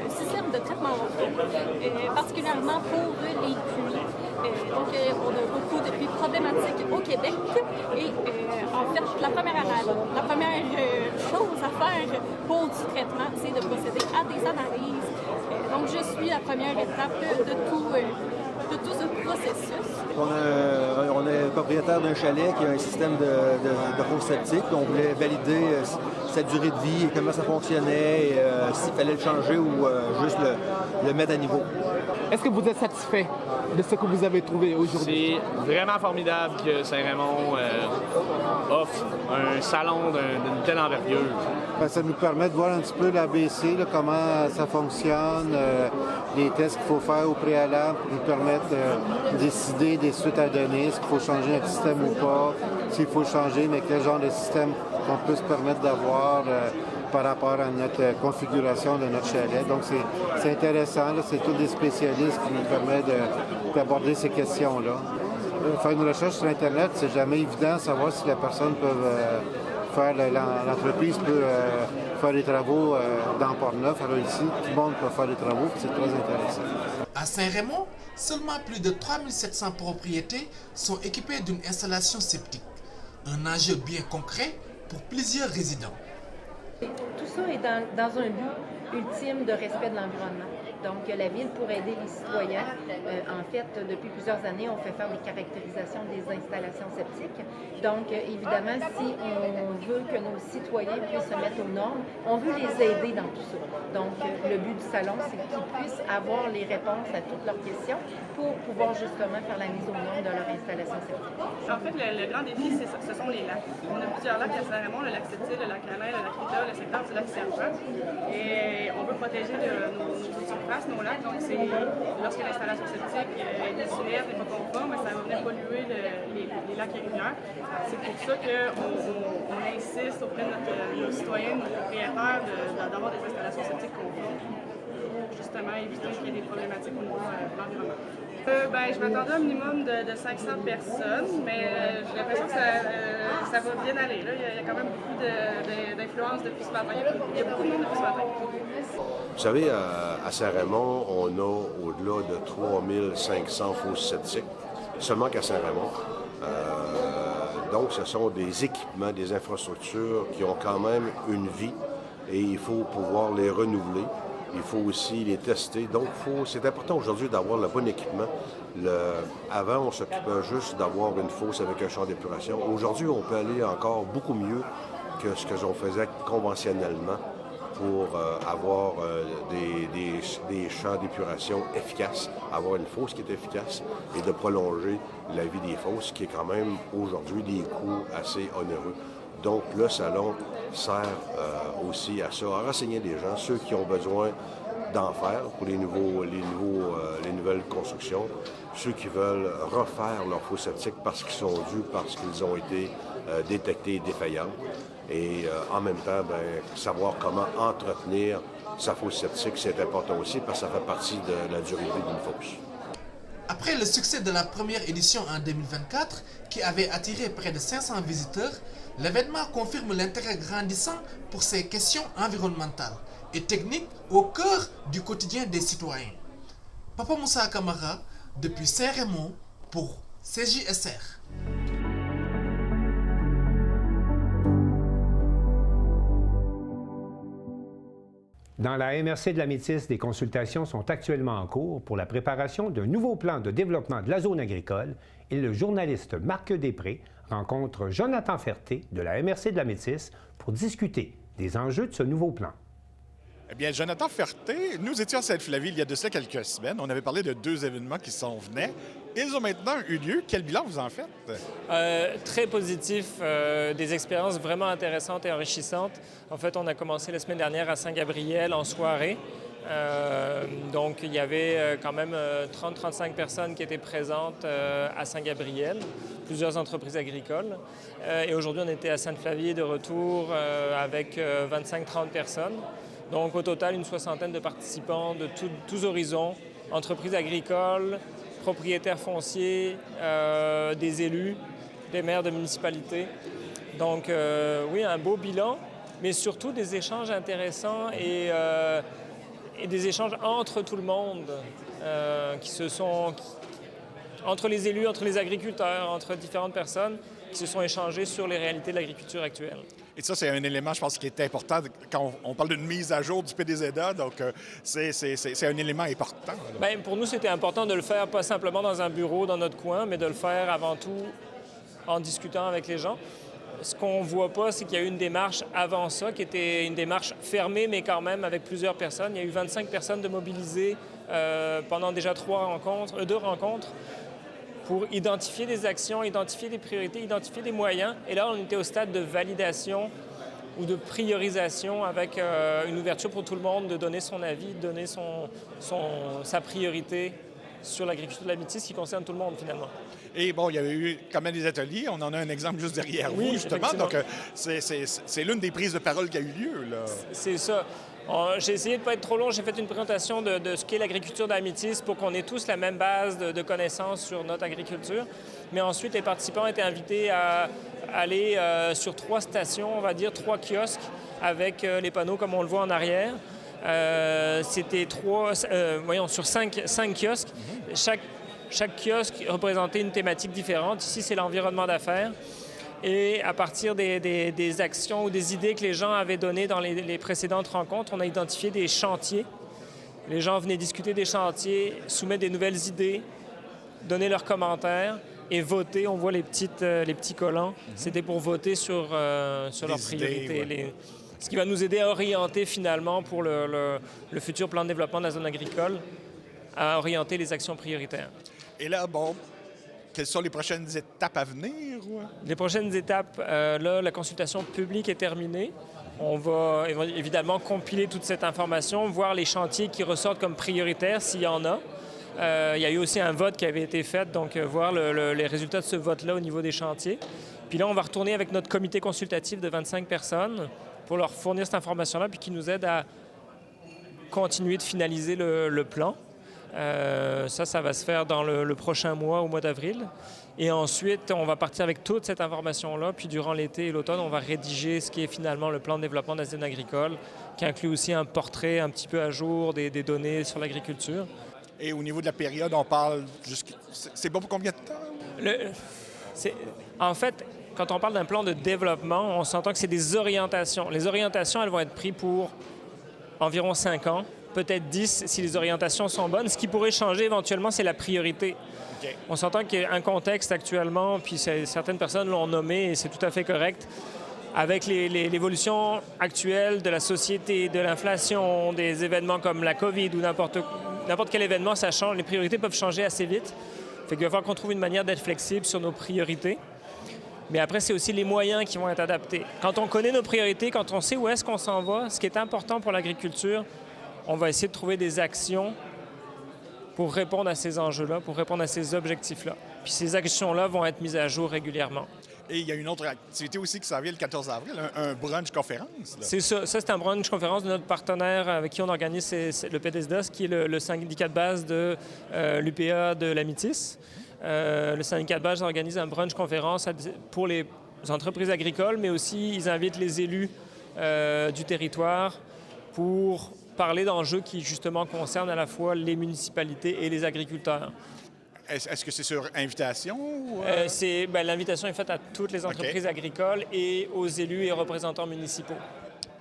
systèmes de traitement d'eau, particulièrement pour les pluies. Donc, on a beaucoup de pluies problématiques au Québec. Et en fait, la première chose à faire pour du traitement, c'est de procéder à des analyses. Donc, je suis la première étape de tout ce processus. On est propriétaire d'un chalet qui a un système de fosse septique. On voulait valider sa durée de vie et comment ça fonctionnait, et s'il fallait le changer ou juste le mettre à niveau. Est-ce que vous êtes satisfait de ce que vous avez trouvé aujourd'hui? C'est vraiment formidable que Saint-Raymond offre un salon d'une telle envergure. Ça nous permet de voir un petit peu l'ABC, comment ça fonctionne, les tests qu'il faut faire au préalable pour nous permettre de décider des suites à donner, est-ce qu'il faut changer notre système ou pas, s'il faut changer, mais quel genre de système qu'on peut se permettre d'avoir par rapport à notre configuration de notre chalet. Donc c'est intéressant, c'est tous des spécialistes qui nous permettent d'aborder ces questions-là. faire une recherche sur Internet, c'est jamais évident de savoir si la personne peut l'entreprise peut faire des travaux dans Port-Neuf. Alors ici, tout le monde peut faire des travaux, c'est très intéressant. À Saint-Raymond, seulement plus de 3700 propriétés sont équipées d'une installation septique. Un enjeu bien concret pour plusieurs résidents. Tout ça est dans un but ultime de respect de l'environnement. Donc, la Ville, pour aider les citoyens, en fait, depuis plusieurs années, on fait faire des caractérisations des installations septiques. Donc, évidemment, si on veut que nos citoyens puissent se mettre aux normes, on veut les aider dans tout ça. Donc, le but du salon, c'est qu'ils puissent avoir les réponses à toutes leurs questions pour pouvoir justement faire la mise aux normes de leur installation septique. En fait, le grand défi, ce sont les lacs. On a plusieurs lacs à Saint-Raymond, le lac Sept-Îles, le lac Canal, le lac Rita, le secteur du lac Sergent. Et on veut protéger nos surfaces, nos lacs. Donc, lorsque l'installation septique est désuète, n'est pas conforme, ça va venir polluer les lacs réguliers. C'est pour ça qu'on insiste auprès de nos citoyens, nos propriétaires, d'avoir des installations septiques conformes pour justement éviter qu'il y ait des problématiques au niveau de l'environnement. Je m'attendais à un minimum de 500 personnes, mais j'ai l'impression que ça va bien aller. Là. Il y a quand même beaucoup d'influence depuis ce matin. Il y a beaucoup de monde depuis ce matin. Vous savez, à Saint-Raymond, on a au-delà de 3500 fosses septiques, seulement qu'à Saint-Raymond. Donc, ce sont des équipements, des infrastructures qui ont quand même une vie et il faut pouvoir les renouveler. Il faut aussi les tester. Donc, c'est important aujourd'hui d'avoir le bon équipement. Avant, on s'occupait juste d'avoir une fosse avec un champ d'épuration. Aujourd'hui, on peut aller encore beaucoup mieux que ce que l'on faisait conventionnellement pour avoir des champs d'épuration efficaces, avoir une fosse qui est efficace et de prolonger la vie des fosses, qui est quand même aujourd'hui des coûts assez onéreux. Donc, le salon sert aussi à ça, à renseigner les gens, ceux qui ont besoin d'en faire pour les nouvelles constructions, ceux qui veulent refaire leurs fosses septiques parce qu'ils sont dus, parce qu'ils ont été détectés défaillants. Et en même temps, savoir comment entretenir sa fosse septique, c'est important aussi parce que ça fait partie de la durée de vie d'une fosse. Après le succès de la première édition en 2024, qui avait attiré près de 500 visiteurs, l'événement confirme l'intérêt grandissant pour ces questions environnementales et techniques au cœur du quotidien des citoyens. Papa Moussa Kamara, depuis Saint-Raymond, pour CJSR. Dans la MRC de la Métisse, des consultations sont actuellement en cours pour la préparation d'un nouveau plan de développement de la zone agricole et le journaliste Marc Després rencontre Jonathan Ferté de la MRC de la Métisse pour discuter des enjeux de ce nouveau plan. Eh bien, Jonathan Ferté, nous étions à Sainte-Flavie il y a de cela quelques semaines. On avait parlé de 2 événements qui s'en venaient. Ils ont maintenant eu lieu. Quel bilan vous en faites? Très positif. Des expériences vraiment intéressantes et enrichissantes. En fait, on a commencé la semaine dernière à Saint-Gabriel en soirée. Donc, il y avait quand même 30-35 personnes qui étaient présentes à Saint-Gabriel, plusieurs entreprises agricoles. Et aujourd'hui, on était à Sainte-Flavie de retour avec 25-30 personnes. Donc, au total, une soixantaine de participants de tous horizons, entreprises agricoles, propriétaires fonciers, des élus, des maires de municipalités. Donc, oui, un beau bilan, mais surtout des échanges intéressants et des échanges entre tout le monde, entre les élus, entre les agriculteurs, entre différentes personnes qui se sont échangées sur les réalités de l'agriculture actuelle. Et ça, c'est un élément, je pense, qui est important quand on parle d'une mise à jour du PDZA. Donc, c'est un élément important. Bien, pour nous, c'était important de le faire pas simplement dans un bureau, dans notre coin, mais de le faire avant tout en discutant avec les gens. Ce qu'on ne voit pas, c'est qu'il y a eu une démarche avant ça, qui était une démarche fermée, mais quand même avec plusieurs personnes. Il y a eu 25 personnes de mobilisées pendant déjà 2 rencontres, pour identifier des actions, identifier des priorités, identifier des moyens. Et là, on était au stade de validation ou de priorisation avec une ouverture pour tout le monde de donner son avis, de donner sa priorité sur l'agriculture de la Métisse qui concerne tout le monde, finalement. Et bon, il y avait eu quand même des ateliers. On en a un exemple juste derrière vous, justement. Donc, c'est l'une des prises de parole qui a eu lieu, là. C'est ça. J'ai essayé de ne pas être trop long. J'ai fait une présentation de ce qu'est l'agriculture de la Métis pour qu'on ait tous la même base de connaissances sur notre agriculture. Mais ensuite, les participants étaient invités à aller sur 3 stations, on va dire 3 kiosques avec les panneaux comme on le voit en arrière. C'était sur 5 kiosques. Chaque kiosque représentait une thématique différente. Ici, c'est l'environnement d'affaires. Et à partir des actions ou des idées que les gens avaient données dans les précédentes rencontres, on a identifié des chantiers. Les gens venaient discuter des chantiers, soumettre des nouvelles idées, donner leurs commentaires et voter. On voit les petits collants. C'était pour voter sur leurs priorités. Ce qui va nous aider à orienter finalement pour le futur plan de développement de la zone agricole, à orienter les actions prioritaires. Et là, quelles sont les prochaines étapes à venir? Les prochaines étapes, là, la consultation publique est terminée. On va évidemment compiler toute cette information, voir les chantiers qui ressortent comme prioritaires, s'il y en a. Il y a eu aussi un vote qui avait été fait, donc voir les résultats de ce vote-là au niveau des chantiers. Puis là, on va retourner avec notre comité consultatif de 25 personnes pour leur fournir cette information-là, puis qui nous aide à continuer de finaliser le plan. Ça va se faire dans le prochain mois, au mois d'avril. Et ensuite, on va partir avec toute cette information-là. Puis durant l'été et l'automne, on va rédiger ce qui est finalement le plan de développement de la zone agricole, qui inclut aussi un portrait un petit peu à jour des données sur l'agriculture. Et au niveau de la période, on parle c'est bon pour combien de temps? En fait, quand on parle d'un plan de développement, on s'entend que c'est des orientations. Les orientations, elles vont être prises pour environ 5 ans. Peut-être 10 si les orientations sont bonnes. Ce qui pourrait changer éventuellement, c'est la priorité. Okay. On s'entend qu'il y a un contexte actuellement, puis certaines personnes l'ont nommé et c'est tout à fait correct. Avec l'évolution actuelle de la société, de l'inflation, des événements comme la COVID ou n'importe quel événement, ça change. Les priorités peuvent changer assez vite. Fait qu'il va falloir qu'on trouve une manière d'être flexible sur nos priorités. Mais après, c'est aussi les moyens qui vont être adaptés. Quand on connaît nos priorités, quand on sait où est-ce qu'on s'en va, ce qui est important pour l'agriculture, on va essayer de trouver des actions pour répondre à ces enjeux-là, pour répondre à ces objectifs-là. Puis ces actions-là vont être mises à jour régulièrement. Et il y a une autre activité aussi qui s'en vient le 14 avril, un brunch conférence. C'est ça. Ça, c'est un brunch conférence de notre partenaire avec qui on organise le PDSDOS, qui est le syndicat de base de l'UPA de la Métis. Le syndicat de base organise un brunch conférence pour les entreprises agricoles, mais aussi ils invitent les élus du territoire pour parler d'enjeux qui, justement, concernent à la fois les municipalités et les agriculteurs. Est-ce que c'est sur invitation? Ou... L'invitation est faite à toutes les entreprises agricoles et aux élus et représentants municipaux.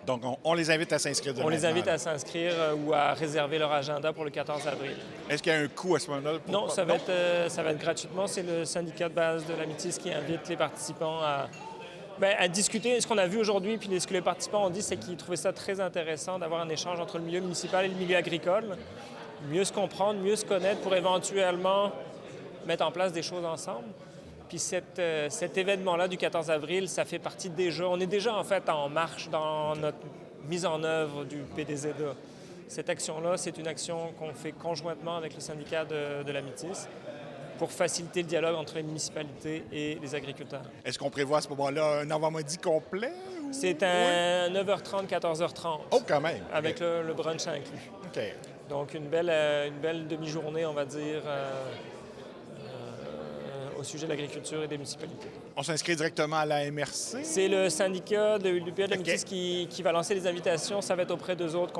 Donc, on les invite à s'inscrire On les invite à s'inscrire ou à réserver leur agenda pour le 14 avril. Est-ce qu'il y a un coût à ce moment-là? Non, ça va être gratuitement. C'est le syndicat de base de la Métis qui invite les participants à discuter. Ce qu'on a vu aujourd'hui, puis ce que les participants ont dit, c'est qu'ils trouvaient ça très intéressant d'avoir un échange entre le milieu municipal et le milieu agricole. Mieux se comprendre, mieux se connaître pour éventuellement mettre en place des choses ensemble. Puis cet événement-là du 14 avril, ça fait partie déjà... On est déjà en fait en marche dans notre mise en œuvre du PDZA. Cette action-là, c'est une action qu'on fait conjointement avec le syndicat de la Métis pour faciliter le dialogue entre les municipalités et les agriculteurs. Est-ce qu'on prévoit à ce moment-là un avant-midi complet? Ou... C'est un 9h30, 14h30. Oh, quand même! Avec le brunch inclus. OK. Donc, une belle demi-journée, on va dire, au sujet de l'agriculture et des municipalités. On s'inscrit directement à la MRC? C'est le syndicat de l'UPA de la Métis qui va lancer les invitations. Ça va être auprès d'eux autres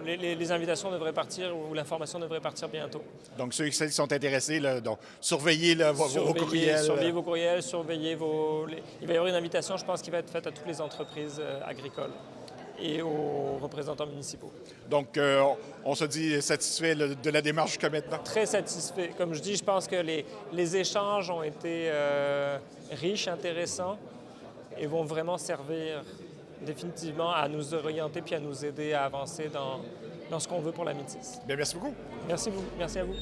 les invitations devraient partir ou l'information devrait partir bientôt. Donc, ceux et celles qui sont intéressés, donc, surveillez vos courriels. Surveillez vos courriels, surveillez Il va y avoir une invitation, je pense, qui va être faite à toutes les entreprises agricoles et aux représentants municipaux. Donc, on se dit satisfait de la démarche jusqu'à maintenant? Très satisfait. Comme je dis, je pense que les échanges ont été riches, intéressants et vont vraiment servir définitivement à nous orienter puis à nous aider à avancer dans ce qu'on veut pour la Métis. Bien, merci beaucoup. Merci à vous.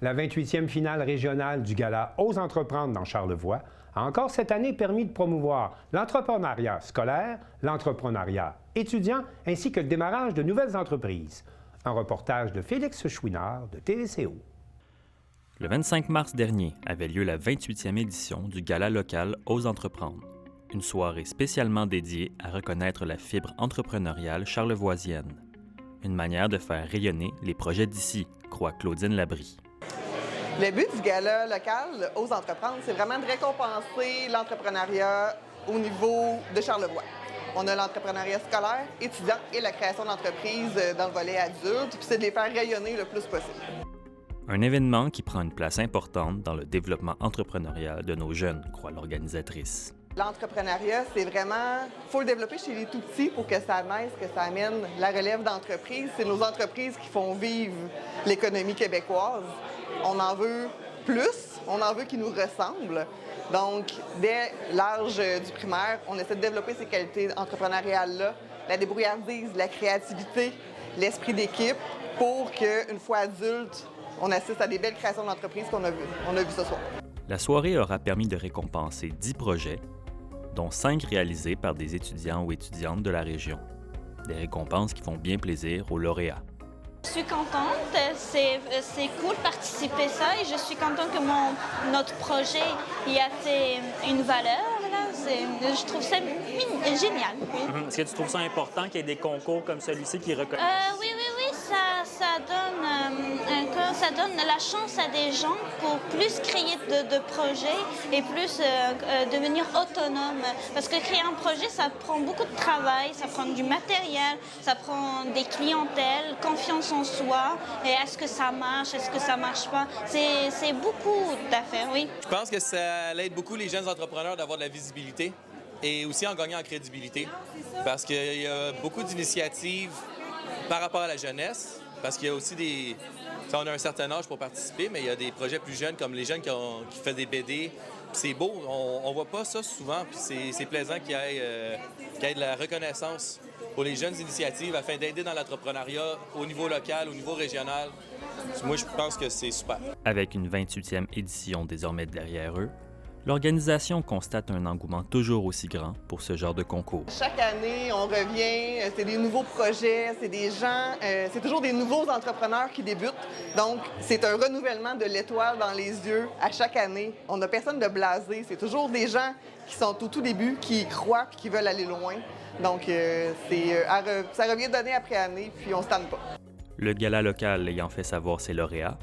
La 28e finale régionale du Gala Ose entreprendre dans Charlevoix a encore cette année permis de promouvoir l'entrepreneuriat scolaire, l'entrepreneuriat étudiant ainsi que le démarrage de nouvelles entreprises. Un reportage de Félix Chouinard de TVCO. Le 25 mars dernier avait lieu la 28e édition du Gala local Ose entreprendre. Une soirée spécialement dédiée à reconnaître la fibre entrepreneuriale charlevoisienne. Une manière de faire rayonner les projets d'ici, croit Claudine Labrie. Le but du gala local Ose entreprendre, c'est vraiment de récompenser l'entrepreneuriat au niveau de Charlevoix. On a l'entrepreneuriat scolaire, étudiant et la création d'entreprises dans le volet adulte, puis c'est de les faire rayonner le plus possible. Un événement qui prend une place importante dans le développement entrepreneurial de nos jeunes, croit l'organisatrice. L'entrepreneuriat, c'est vraiment, il faut le développer chez les tout-petits pour que ça naisse, que ça amène la relève d'entreprise. C'est nos entreprises qui font vivre l'économie québécoise. On en veut plus, on en veut qui nous ressemblent. Donc, dès l'âge du primaire, on essaie de développer ces qualités entrepreneuriales-là, la débrouillardise, la créativité, l'esprit d'équipe, pour qu'une fois adulte, on assiste à des belles créations d'entreprises qu'on a vues ce soir. La soirée aura permis de récompenser 10 projets, dont 5 réalisés par des étudiants ou étudiantes de la région. Des récompenses qui font bien plaisir aux lauréats. Je suis contente, c'est cool de participer à ça et je suis contente que notre projet y a fait une valeur. Là. Je trouve ça génial. Oui. Est-ce que tu trouves ça important qu'il y ait des concours comme celui-ci qui reconnaissent? Oui, ça donne la chance à des gens pour plus créer de projets et plus devenir autonome. Parce que créer un projet, ça prend beaucoup de travail, ça prend du matériel, ça prend des clientèles, confiance en soi. Et est-ce que ça marche, est-ce que ça marche pas? C'est beaucoup d'affaires, oui. Je pense que ça aide beaucoup les jeunes entrepreneurs d'avoir de la visibilité et aussi en gagnant en crédibilité. Parce qu'il y a beaucoup d'initiatives par rapport à la jeunesse. Parce qu'il y a aussi des... On a un certain âge pour participer, mais il y a des projets plus jeunes, comme les jeunes qui font des BD. C'est beau, on voit pas ça souvent, puis c'est plaisant qu'il y ait de la reconnaissance pour les jeunes initiatives afin d'aider dans l'entrepreneuriat au niveau local, au niveau régional. Moi, je pense que c'est super. Avec une 28e édition désormais derrière eux, l'organisation constate un engouement toujours aussi grand pour ce genre de concours. Chaque année, on revient, c'est des nouveaux projets, c'est des gens, c'est toujours des nouveaux entrepreneurs qui débutent. Donc, c'est un renouvellement de l'étoile dans les yeux à chaque année. On n'a personne de blasé, c'est toujours des gens qui sont au tout début, qui y croient et qui veulent aller loin. Donc, ça revient d'année après année, puis on ne se tanne pas. Le gala local ayant fait savoir ses lauréats,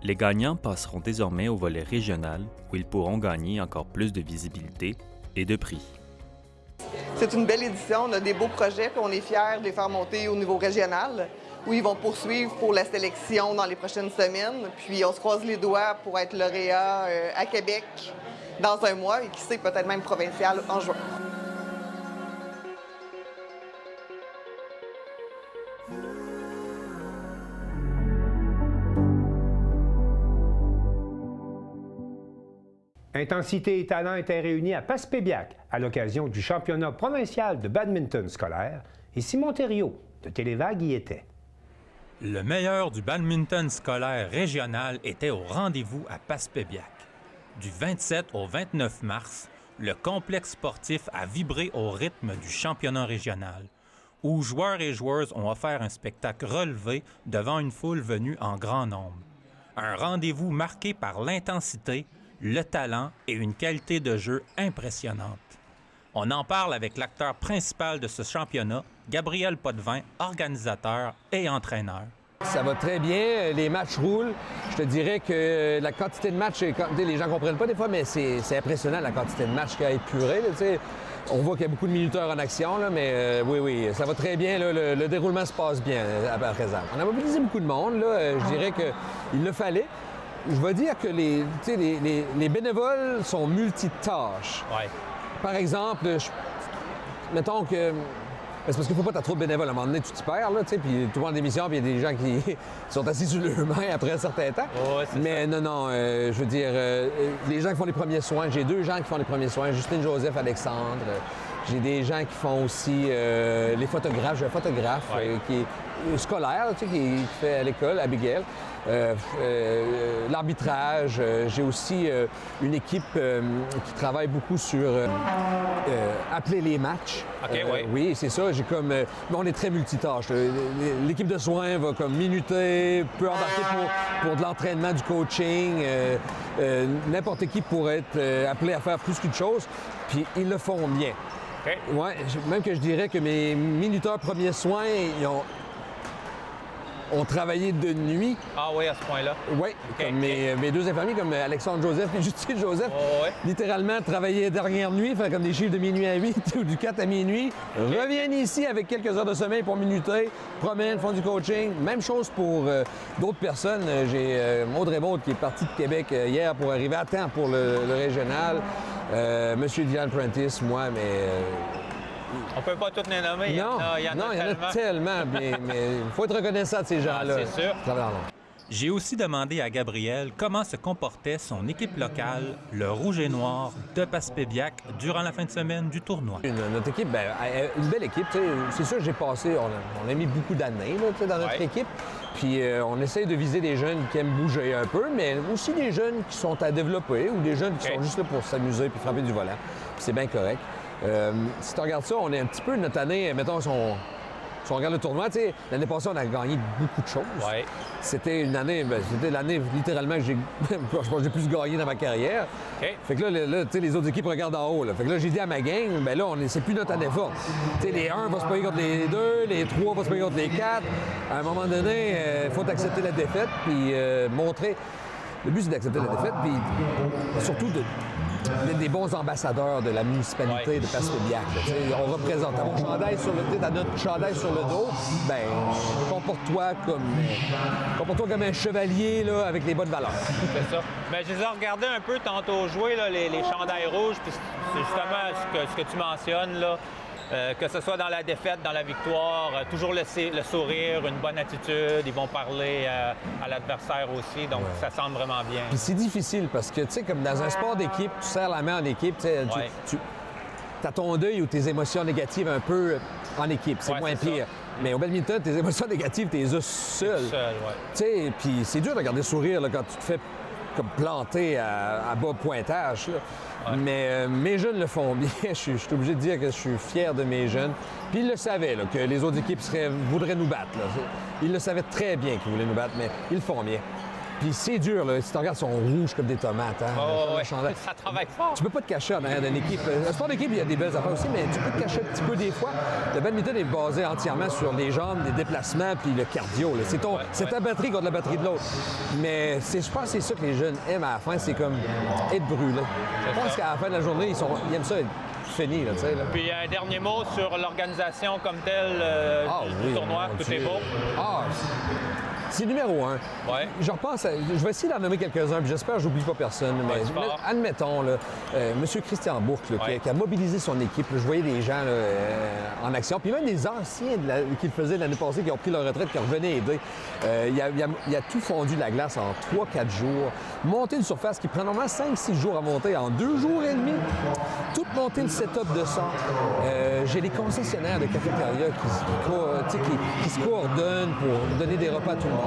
les gagnants passeront désormais au volet régional où ils pourront gagner encore plus de visibilité et de prix. C'est une belle édition, on a des beaux projets puis on est fiers de les faire monter au niveau régional où ils vont poursuivre pour la sélection dans les prochaines semaines. Puis on se croise les doigts pour être lauréat à Québec dans un mois et qui sait peut-être même provincial en juin. Intensité et talent étaient réunis à Passepébiac à l'occasion du championnat provincial de badminton scolaire et Simon Thériault de Télévague y était. Le meilleur du badminton scolaire régional était au rendez-vous à Passepébiac. Du 27 au 29 mars, le complexe sportif a vibré au rythme du championnat régional, où joueurs et joueuses ont offert un spectacle relevé devant une foule venue en grand nombre. Un rendez-vous marqué par l'intensité, le talent et une qualité de jeu impressionnante. On en parle avec l'acteur principal de ce championnat, Gabriel Potvin, organisateur et entraîneur. Ça va très bien, les matchs roulent. Je te dirais que la quantité de matchs, les gens ne comprennent pas des fois, mais c'est impressionnant la quantité de matchs qui a épuré. On voit qu'il y a beaucoup de minuteurs en action, là, mais oui, ça va très bien. Là, le déroulement se passe bien à présent. On a mobilisé beaucoup de monde. Là, je dirais qu'il le fallait. Je vais dire que les bénévoles sont multitâches. Ouais. Par exemple, mettons que... C'est parce qu'il ne faut pas t'as trop de bénévoles. À un moment donné, tu t'y perds, là, puis tout le monde d'émission, puis il y a des gens qui sont assis sur leurs mains après un certain temps. Ouais, mais ça. Non, je veux dire, les gens qui font les premiers soins, j'ai 2 gens qui font les premiers soins, Justine Joseph, Alexandre. J'ai des gens qui font aussi les photographes. J'ai un photographe qui est scolaire tu sais, qui fait à l'école, Abigail. L'arbitrage. J'ai aussi une équipe qui travaille beaucoup sur appeler les matchs. Oui, c'est ça. J'ai comme. On est très multitâche. L'équipe de soins va comme minuter, peut embarquer pour de l'entraînement, du coaching. N'importe qui pourrait être appelé à faire plus qu'une chose. Puis ils le font bien. Ouais, même que je dirais que mes minuteurs premiers soins, ils ont travaillé de nuit. Ah oui, à ce point-là? Oui, comme mes deux infirmiers, comme Alexandre Joseph et Justine Joseph, littéralement travaillaient dernière nuit, faire comme des chiffres de minuit à 8 ou du 4 à minuit, reviennent ici avec quelques heures de sommeil pour minuter, promènent, font du coaching. Même chose pour d'autres personnes. J'ai Maud Raymond qui est parti de Québec hier pour arriver à temps pour le régional. Monsieur Diane Prentice, moi, mais... On peut pas toutes les nommer. Il y en a tellement. Mais il faut être reconnaissant de ces gens-là. C'est sûr. J'ai aussi demandé à Gabriel comment se comportait son équipe locale, le Rouge et Noir de Passepébiac, durant la fin de semaine du tournoi. Notre équipe, une belle équipe. C'est sûr que j'ai passé, on a mis beaucoup d'années dans notre équipe. Puis on essaie de viser des jeunes qui aiment bouger un peu, mais aussi des jeunes qui sont à développer ou des jeunes qui sont juste là pour s'amuser puis frapper du volant. Puis c'est bien correct. Si tu regardes ça, on est un petit peu notre année, mettons, si on regarde le tournoi, l'année passée, on a gagné beaucoup de choses. C'était une année, c'était l'année littéralement que je pense que j'ai plus gagné dans ma carrière. Fait que là les autres équipes regardent en haut. Là. Fait que là, j'ai dit à ma gang, là, c'est plus notre année forte. Les 1 vont se payer contre les 2, les 3 vont se payer contre les 4. À un moment donné, il faut accepter la défaite, puis montrer. Le but, c'est d'accepter la défaite, puis surtout d'être des bons ambassadeurs de la municipalité de Passepébiac. On représente à notre chandail sur le dos, comporte-toi comme un chevalier là, avec les bonnes valeurs. C'est ça. Je les ai regardés un peu tantôt jouer, là, les chandails rouges, puis c'est justement ce que tu mentionnes, là. Que ce soit dans la défaite, dans la victoire, toujours le sourire, une bonne attitude, ils vont parler à l'adversaire aussi, donc ça semble vraiment bien. Puis c'est difficile parce que, tu sais, comme dans un sport d'équipe, tu serres la main en équipe, tu as ton deuil ou tes émotions négatives un peu en équipe, c'est moins pire. Mais au badminton, tes émotions négatives, tu les as seul. Tu sais, puis c'est dur de garder le sourire là, quand tu te fais comme planter à bas pointage. Là. Mais mes jeunes le font bien. Je suis obligé de dire que je suis fier de mes jeunes. Puis ils le savaient, là, que les autres équipes voudraient nous battre. Là. Ils le savaient très bien qu'ils voulaient nous battre, mais ils le font bien. Puis c'est dur, là. Si tu regardes, ils sont rouges comme des tomates. Hein, ça travaille fort. Tu peux pas te cacher en arrière d'une équipe. Le sport d'équipe, il y a des belles affaires aussi, mais tu peux te cacher un petit peu des fois. Le badminton est basé entièrement sur les jambes, les déplacements puis le cardio. Là. C'est ta batterie contre la batterie de l'autre. Mais je pense que c'est ça que les jeunes aiment à la fin, c'est comme être brûlé. Je pense qu'à la fin de la journée, ils aiment ça être fini. Là, là. Puis un dernier mot sur l'organisation comme telle du tournoi. Tout est beau. C'est numéro 1. Je repense je vais essayer d'en nommer quelques-uns, puis j'espère que j'oublie pas personne. Mais admettons, M. Christian Bourque, qui a mobilisé son équipe. Là, je voyais des gens là, en action, puis même des anciens qui le faisaient l'année passée, qui ont pris leur retraite, qui revenaient aider. Il a tout fondu de la glace en 3-4 jours. Monter une surface qui prend normalement 5-6 jours à monter en 2 jours et demi. Tout monter le setup de ça. J'ai les concessionnaires de cafétéria qui se coordonnent pour donner des repas à tout le monde.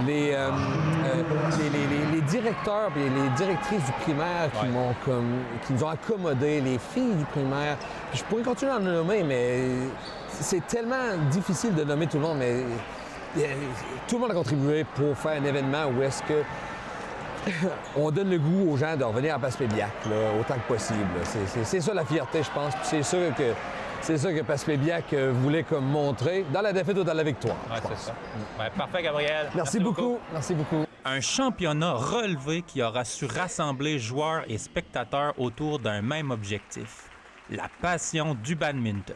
Les directeurs et les directrices du primaire qui nous ont accommodés, les filles du primaire. Puis je pourrais continuer à en nommer, mais c'est tellement difficile de nommer tout le monde, mais tout le monde a contribué pour faire un événement où est-ce que on donne le goût aux gens de revenir à Passepébiac autant que possible. C'est ça la fierté, je pense. Puis c'est ça que Passepébiac voulait comme montrer dans la défaite ou dans la victoire. C'est ça. Parfait, Gabriel. Merci beaucoup. Merci beaucoup. Un championnat relevé qui aura su rassembler joueurs et spectateurs autour d'un même objectif, la passion du badminton.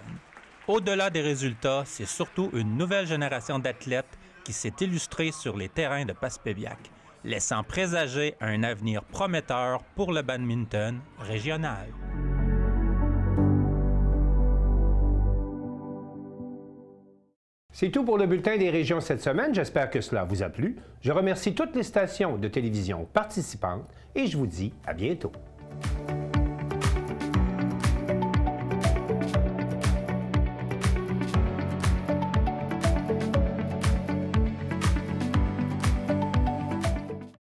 Au-delà des résultats, c'est surtout une nouvelle génération d'athlètes qui s'est illustrée sur les terrains de Passepébiac, laissant présager un avenir prometteur pour le badminton régional. C'est tout pour le bulletin des régions cette semaine. J'espère que cela vous a plu. Je remercie toutes les stations de télévision participantes et je vous dis à bientôt.